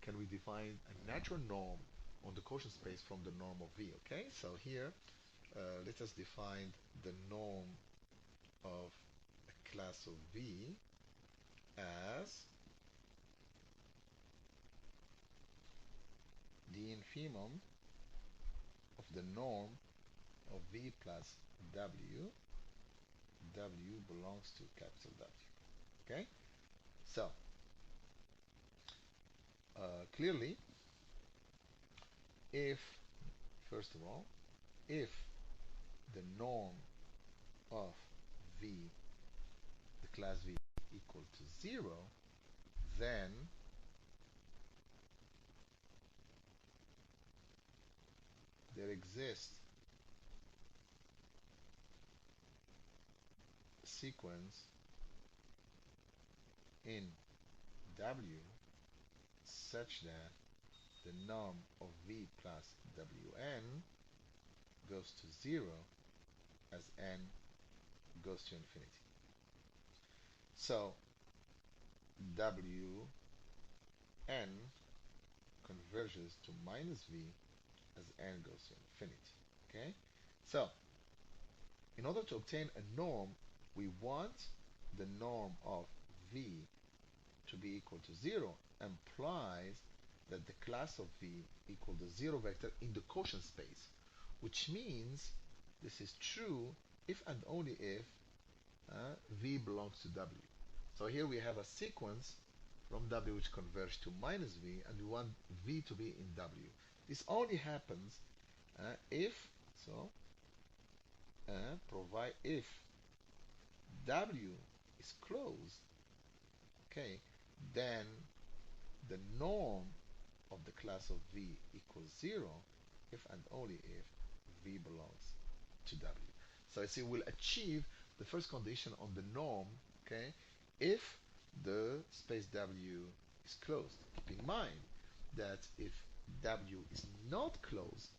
can we define a natural norm on the quotient space from the norm of V, okay? So here, let us define the norm of a class of V as the infimum of the norm of V plus W belongs to capital W, okay? So clearly, if, first of all, if the norm of V, the class V, equal to 0, then there exists a sequence in W such that the norm of V plus Wn goes to 0 as n goes to infinity. So Wn converges to minus V as n goes to infinity. Okay? So in order to obtain a norm, we want the norm of V to be equal to 0 implies that the class of V equal the 0 vector in the quotient space, which means this is true if and only if V belongs to W. So here we have a sequence from W which converge to minus V, and we want V to be in W. This only happens if, so, provide if W is closed, okay, then the norm of the class of V equals 0 if and only if V belongs to W. So I see we'll achieve the first condition on the norm, okay, if the space W is closed. Keep in mind that if W is not closed,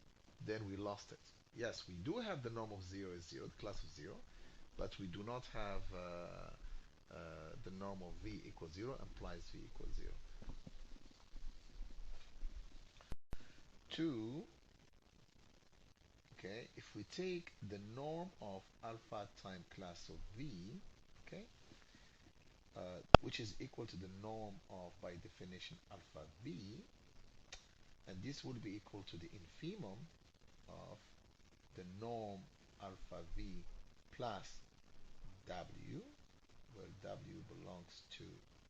then we lost it. Yes, we do have the norm of 0 is 0, the class of 0, but we do not have the norm of V equals 0 implies V equals 0. 2, okay, if we take the norm of alpha time class of V, okay, which is equal to the norm of, by definition, alpha V, and this would be equal to the infimum of the norm alpha V plus W, where W belongs to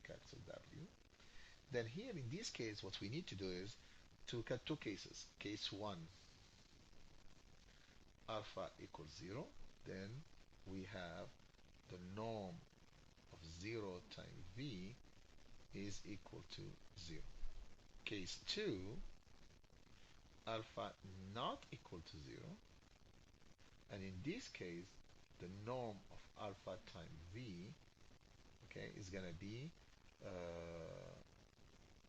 capital W. Then here in this case, what we need to do is to look at two cases. Case 1, alpha equals 0, then we have the norm of 0 times V is equal to 0. Case 2, alpha not equal to 0, and in this case, the norm of alpha times V, okay, is going to be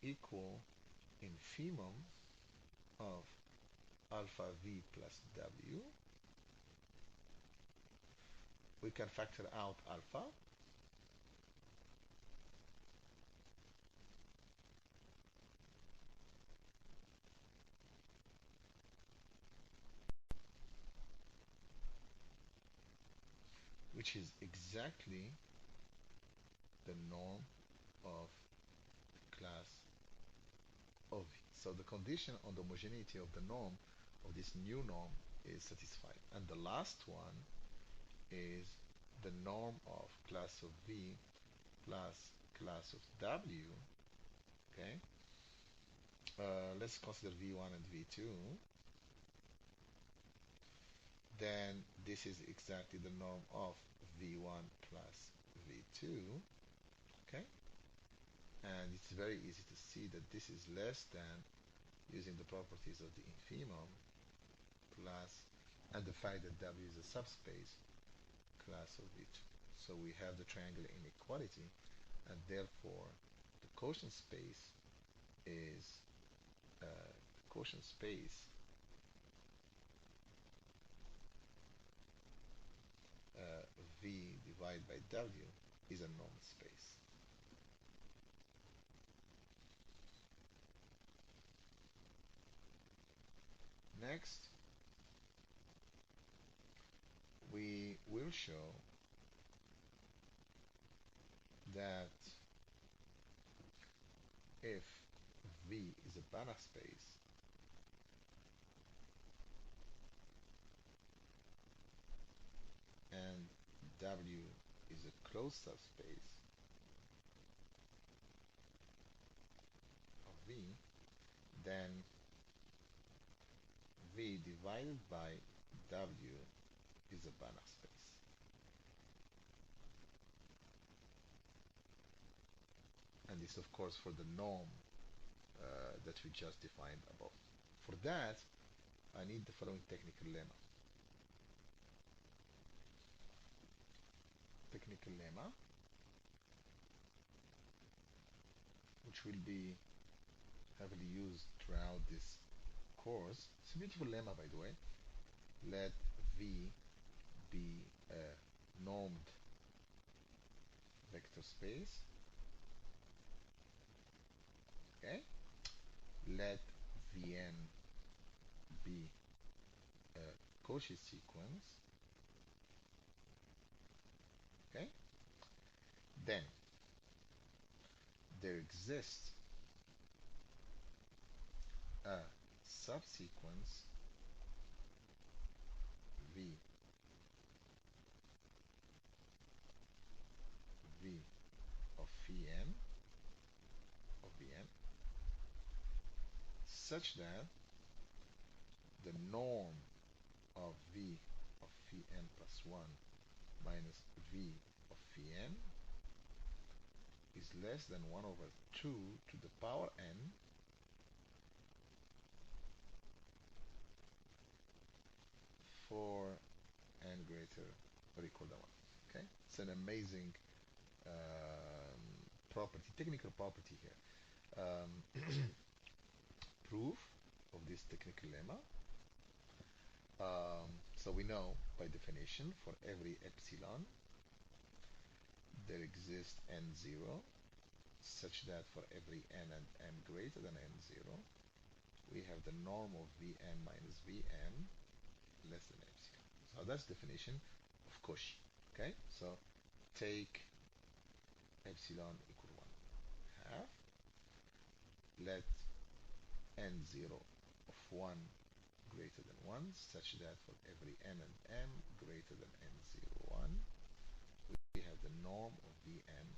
equal infimum of alpha V plus W. We can factor out alpha, which is exactly the norm of the class of V. So the condition on the homogeneity of the norm of this new norm is satisfied. And the last one is the norm of class of V plus class of W. Okay, let's consider V1 and V2. Then this is exactly the norm of V1 plus V2. Okay, and it's very easy to see that this is less than, using the properties of the infimum, plus, and the fact that W is a subspace, class of V2. So we have the triangular inequality, and therefore the quotient space is quotient space V divided by W is a normal space. Next, we will show that if V is a Banach space, and W is a closed subspace of V, then V divided by W is a Banach space. And this, of course, for the norm that we just defined above. For that, I need the following technical lemma. Technical lemma, which will be heavily used throughout this course. It's a beautiful lemma, by the way. Let V be a normed vector space. Okay. Let Vn be a Cauchy sequence. Okay. Then there exists a subsequence V of Vn such that the norm of V of Vn plus 1 minus V of Vn is less than 1 over 2 to the power n for n greater or equal than 1. Okay, it's an amazing property, technical property here. Proof of this technical lemma. So we know by definition for every epsilon there exists n0 such that for every n and m greater than n0 we have the norm of Vn minus Vm less than epsilon. So that's definition of Cauchy. Okay, so take epsilon equal 1 half, let n0 of 1 greater than 1 such that for every n and m greater than n01 we have the norm of Vn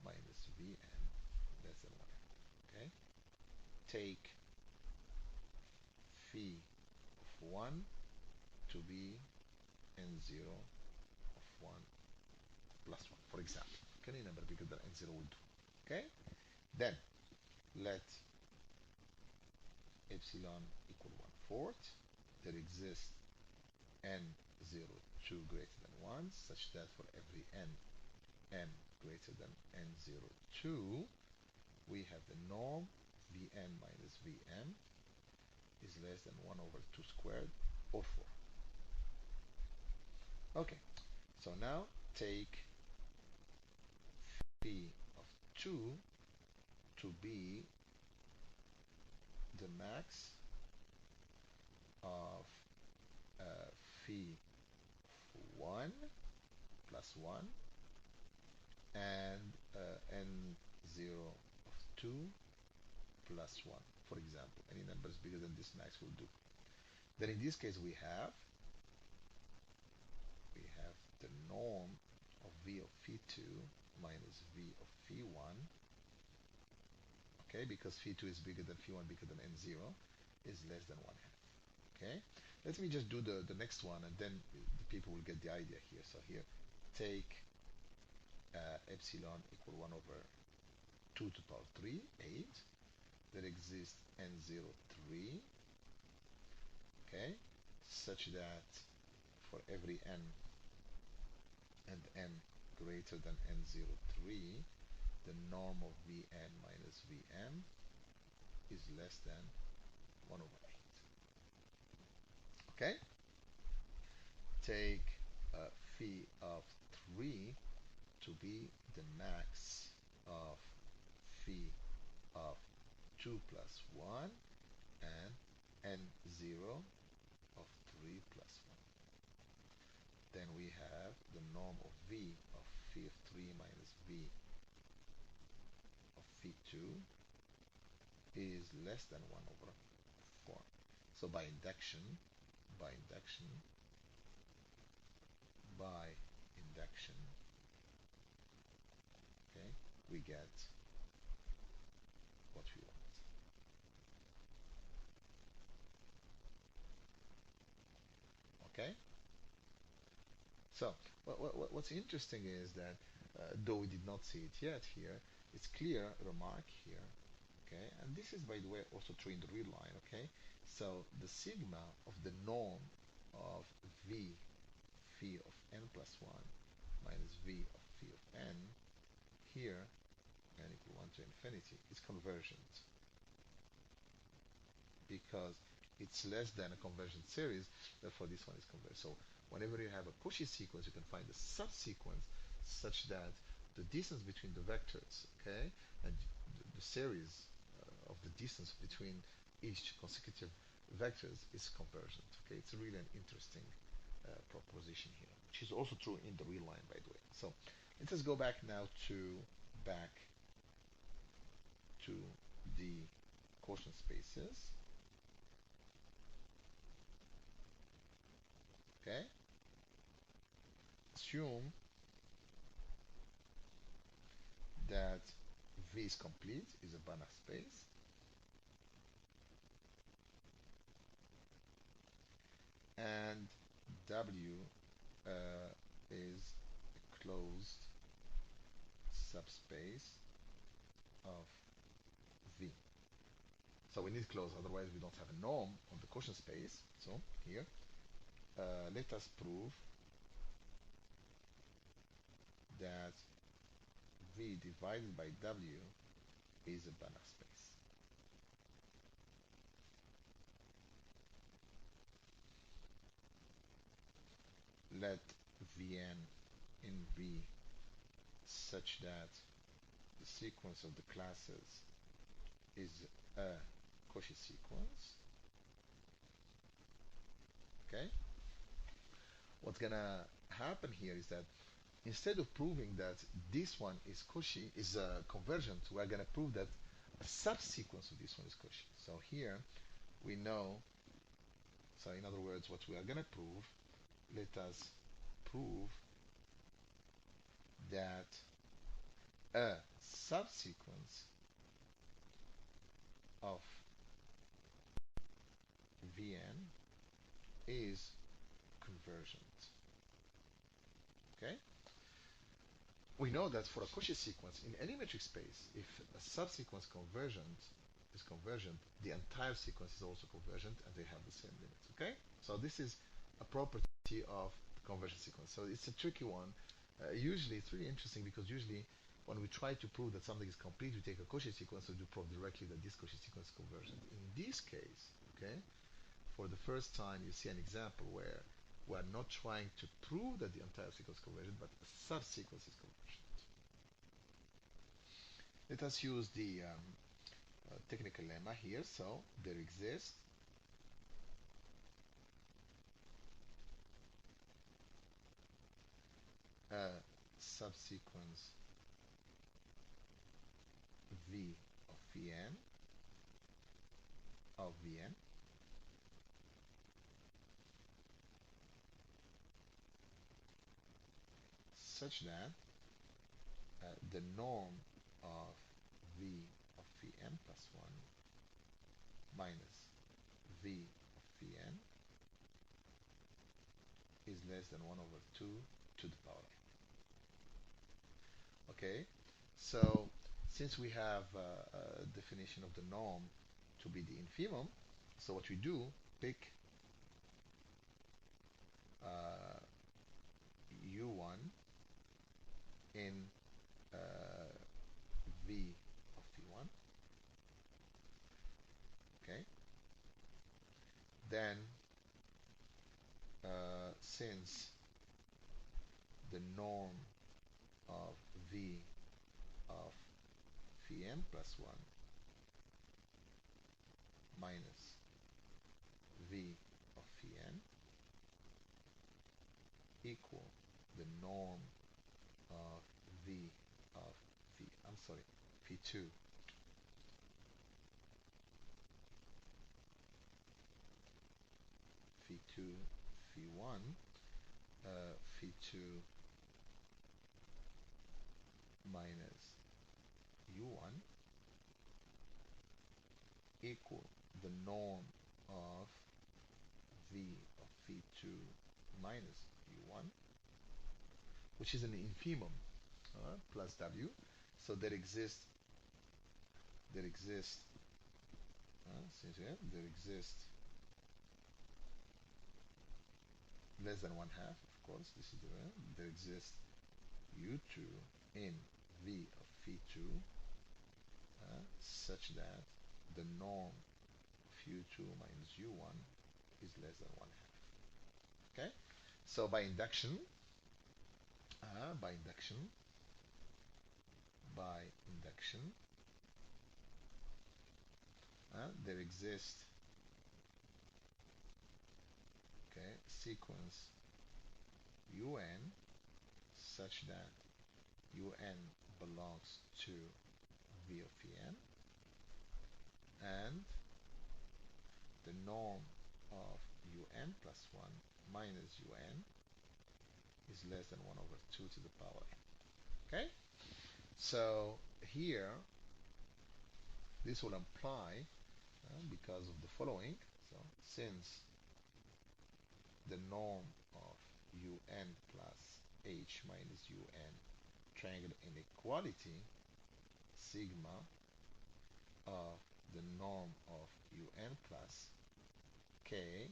minus Vn less than 1. Okay, take phi of 1 to be n0 of 1 plus 1, for example. Okay, any number bigger than n0 will do. Okay, then let epsilon equal 1/4. There exists n02 greater than 1 such that for every n m greater than n02 we have the norm Vn minus Vm is less than 1 over 2 squared or 4. Okay, so now take phi of 2 to be the max of phi 1 plus 1 and n0 of 2 plus 1, for example. Any numbers bigger than this max will do. Then in this case we have the norm of V of phi2 minus V of phi1. Okay, because phi2 is bigger than phi1 bigger than n0 is less than 1/2. Okay, let me just do the next one and then the people will get the idea here. So here take epsilon equal 1 over 2 to the power 3, 8. There exists n03, okay, such that for every n and m greater than n03 the norm of Vn minus Vm is less than 1 over 8. Okay, take phi of 3 to be the max of phi of 2 plus 1 and n0 of 3 plus 1. Then we have the norm of V of phi of 3 minus V of phi2 is less than 1 over 4. So by induction, okay, we get what we want. Okay. So what's interesting is that though we did not see it yet here, it's clear remark here. Okay, and this is by the way also true in the real line. Okay, so the sigma of the norm of v phi of n plus 1 minus v of phi of n here n equal 1 to infinity is convergent because it's less than a convergent series, therefore this one is convergent. So whenever you have a Cauchy sequence, you can find a subsequence such that the distance between the vectors, okay, and the series of the distance between each consecutive vectors is convergent. Okay, it's really an interesting proposition here, which is also true in the real line, by the way. So let us go back now back to the quotient spaces. Okay, assume that V is complete, is a Banach space, and W is a closed subspace of V. So we need close, otherwise we don't have a norm on the quotient space. So here, let us prove that V divided by W is a Banach space. Let Vn in V such that the sequence of the classes is a Cauchy sequence. Okay, what's gonna happen here is that instead of proving that this one is Cauchy, is convergent, we're gonna prove that a subsequence of this one is Cauchy. So here we know, so in other words, what we are gonna prove, let us prove that a subsequence of Vn is convergent. Okay, we know that for a Cauchy sequence in any metric space, if a subsequence is convergent, the entire sequence is also convergent and they have the same limits. Okay, so this is a property of the convergent sequence. So it's a tricky one. Usually it's really interesting because usually when we try to prove that something is complete, we take a Cauchy sequence and do prove directly that this Cauchy sequence is convergent. In this case, okay, for the first time you see an example where we are not trying to prove that the entire sequence is convergent, but a subsequence is convergent. Let us use the technical lemma here. So there exists a subsequence V of Vn of Vn such that the norm of V of Vn plus 1 minus V of Vn is less than 1 over 2 to the power. Okay, so since we have a definition of the norm to be the infimum, so what we do, pick u1 in v of v1. Okay, then since the norm of v of vm plus 1 minus v of vn equal the norm of v of v, I'm sorry, v2 v2 v1 v2 minus u1 equal the norm of v of v2 minus u1, which is an infimum, plus w. So there exists less than 1/2, of course, this is there exists u2 in v of phi2, such that the norm of u2 minus u1 is less than 1/2. Okay, so by induction, by induction, by induction, there exists, okay, sequence un such that un belongs to v of n, and the norm of un plus 1 minus un is less than 1 over 2 to the power n. Okay, so here this will imply, because of the following, so since the norm of un plus h minus un triangle inequality, sigma of the norm of un plus k,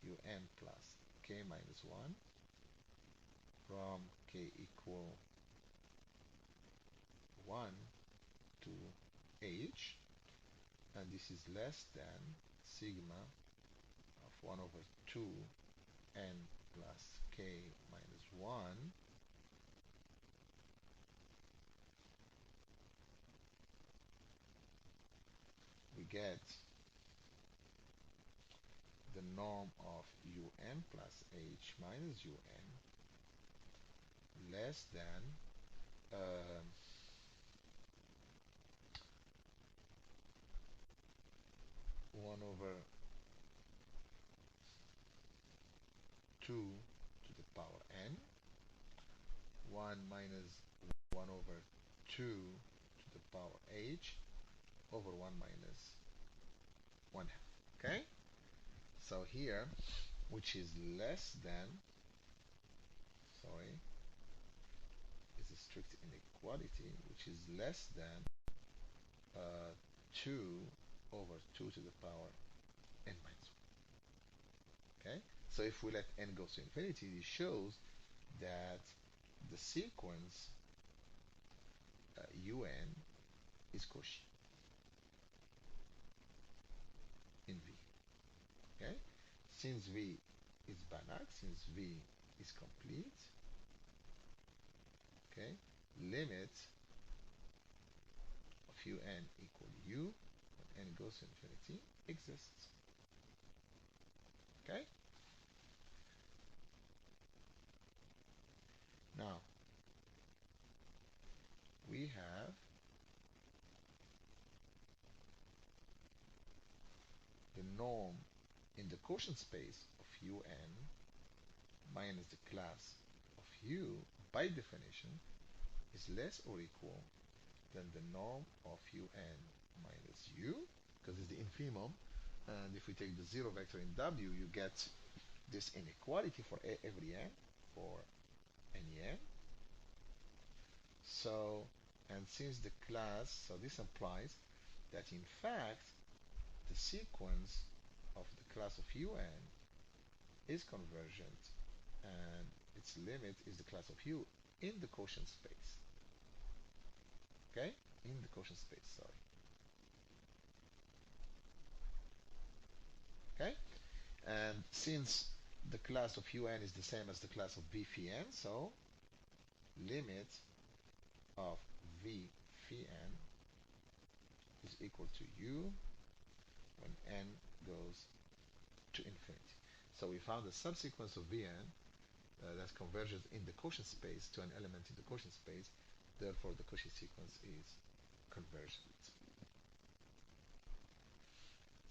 un plus k minus 1 from k equal 1 to h, and this is less than sigma of 1 over 2 n plus k minus 1 we get the norm of un plus h minus un less than uh, 1 over 2 to the power n, 1 minus 1 over 2 to the power h over 1 minus 1/2. Okay, so here, which is less than, sorry, is a strict inequality, which is less than 2 over 2 to the power n minus 1. Okay, so if we let n go to infinity, this shows that the sequence un is Cauchy in V. Okay, since V is Banach, since V is complete, okay, limit of un equal u when n goes to infinity exists. Okay, now we have the norm in the quotient space of un minus the class of u by definition is less or equal than the norm of un minus u, because it's the infimum, and if we take the zero vector in w, you get this inequality for every n, for any n. So, and since the class, so this implies that in fact the sequence of the class of un is convergent, and its limit is the class of u in the quotient space. Okay, in the quotient space, sorry. Okay, and since the class of un is the same as the class of v phi n, so limit of v phi n is equal to u when n goes to infinity. So we found a subsequence of Vn that converges in the quotient space to an element in the quotient space. Therefore, the Cauchy sequence is convergent.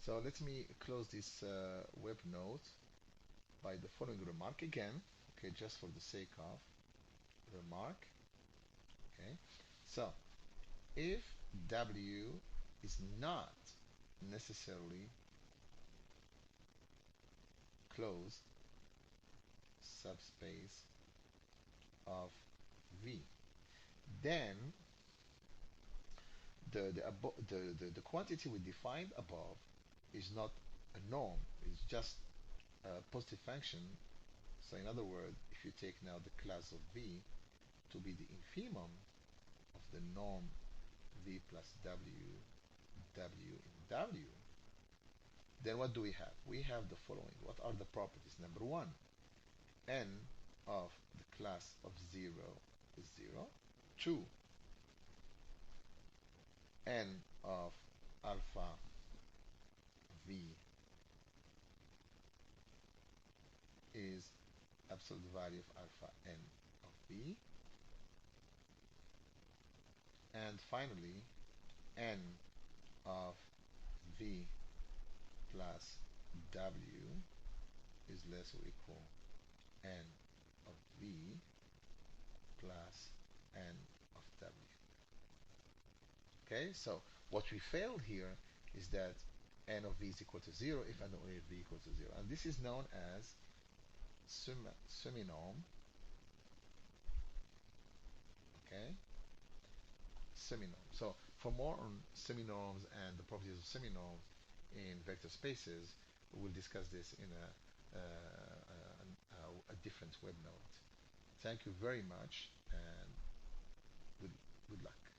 So let me close this web note by the following remark again, okay, just for the sake of remark. Okay, so if W is not necessarily closed subspace of V. Then the quantity we defined above is not a norm, it's just a positive function. So in other words, if you take now the class of V to be the infimum of the norm V plus W, W in W, then what do we have? We have the following. What are the properties? Number one, n of the class of 0 is 0. 2, n of alpha V is absolute value of alpha n of V. And finally, n of V plus W is less or equal n of V plus n of W. Okay, so what we failed here is that n of V is equal to 0 if and only if V equals to 0. And this is known as seminorm. Okay, seminorm. So for more on seminorms and the properties of seminorms in vector spaces, we'll discuss this in a different web note. Thank you very much and good luck.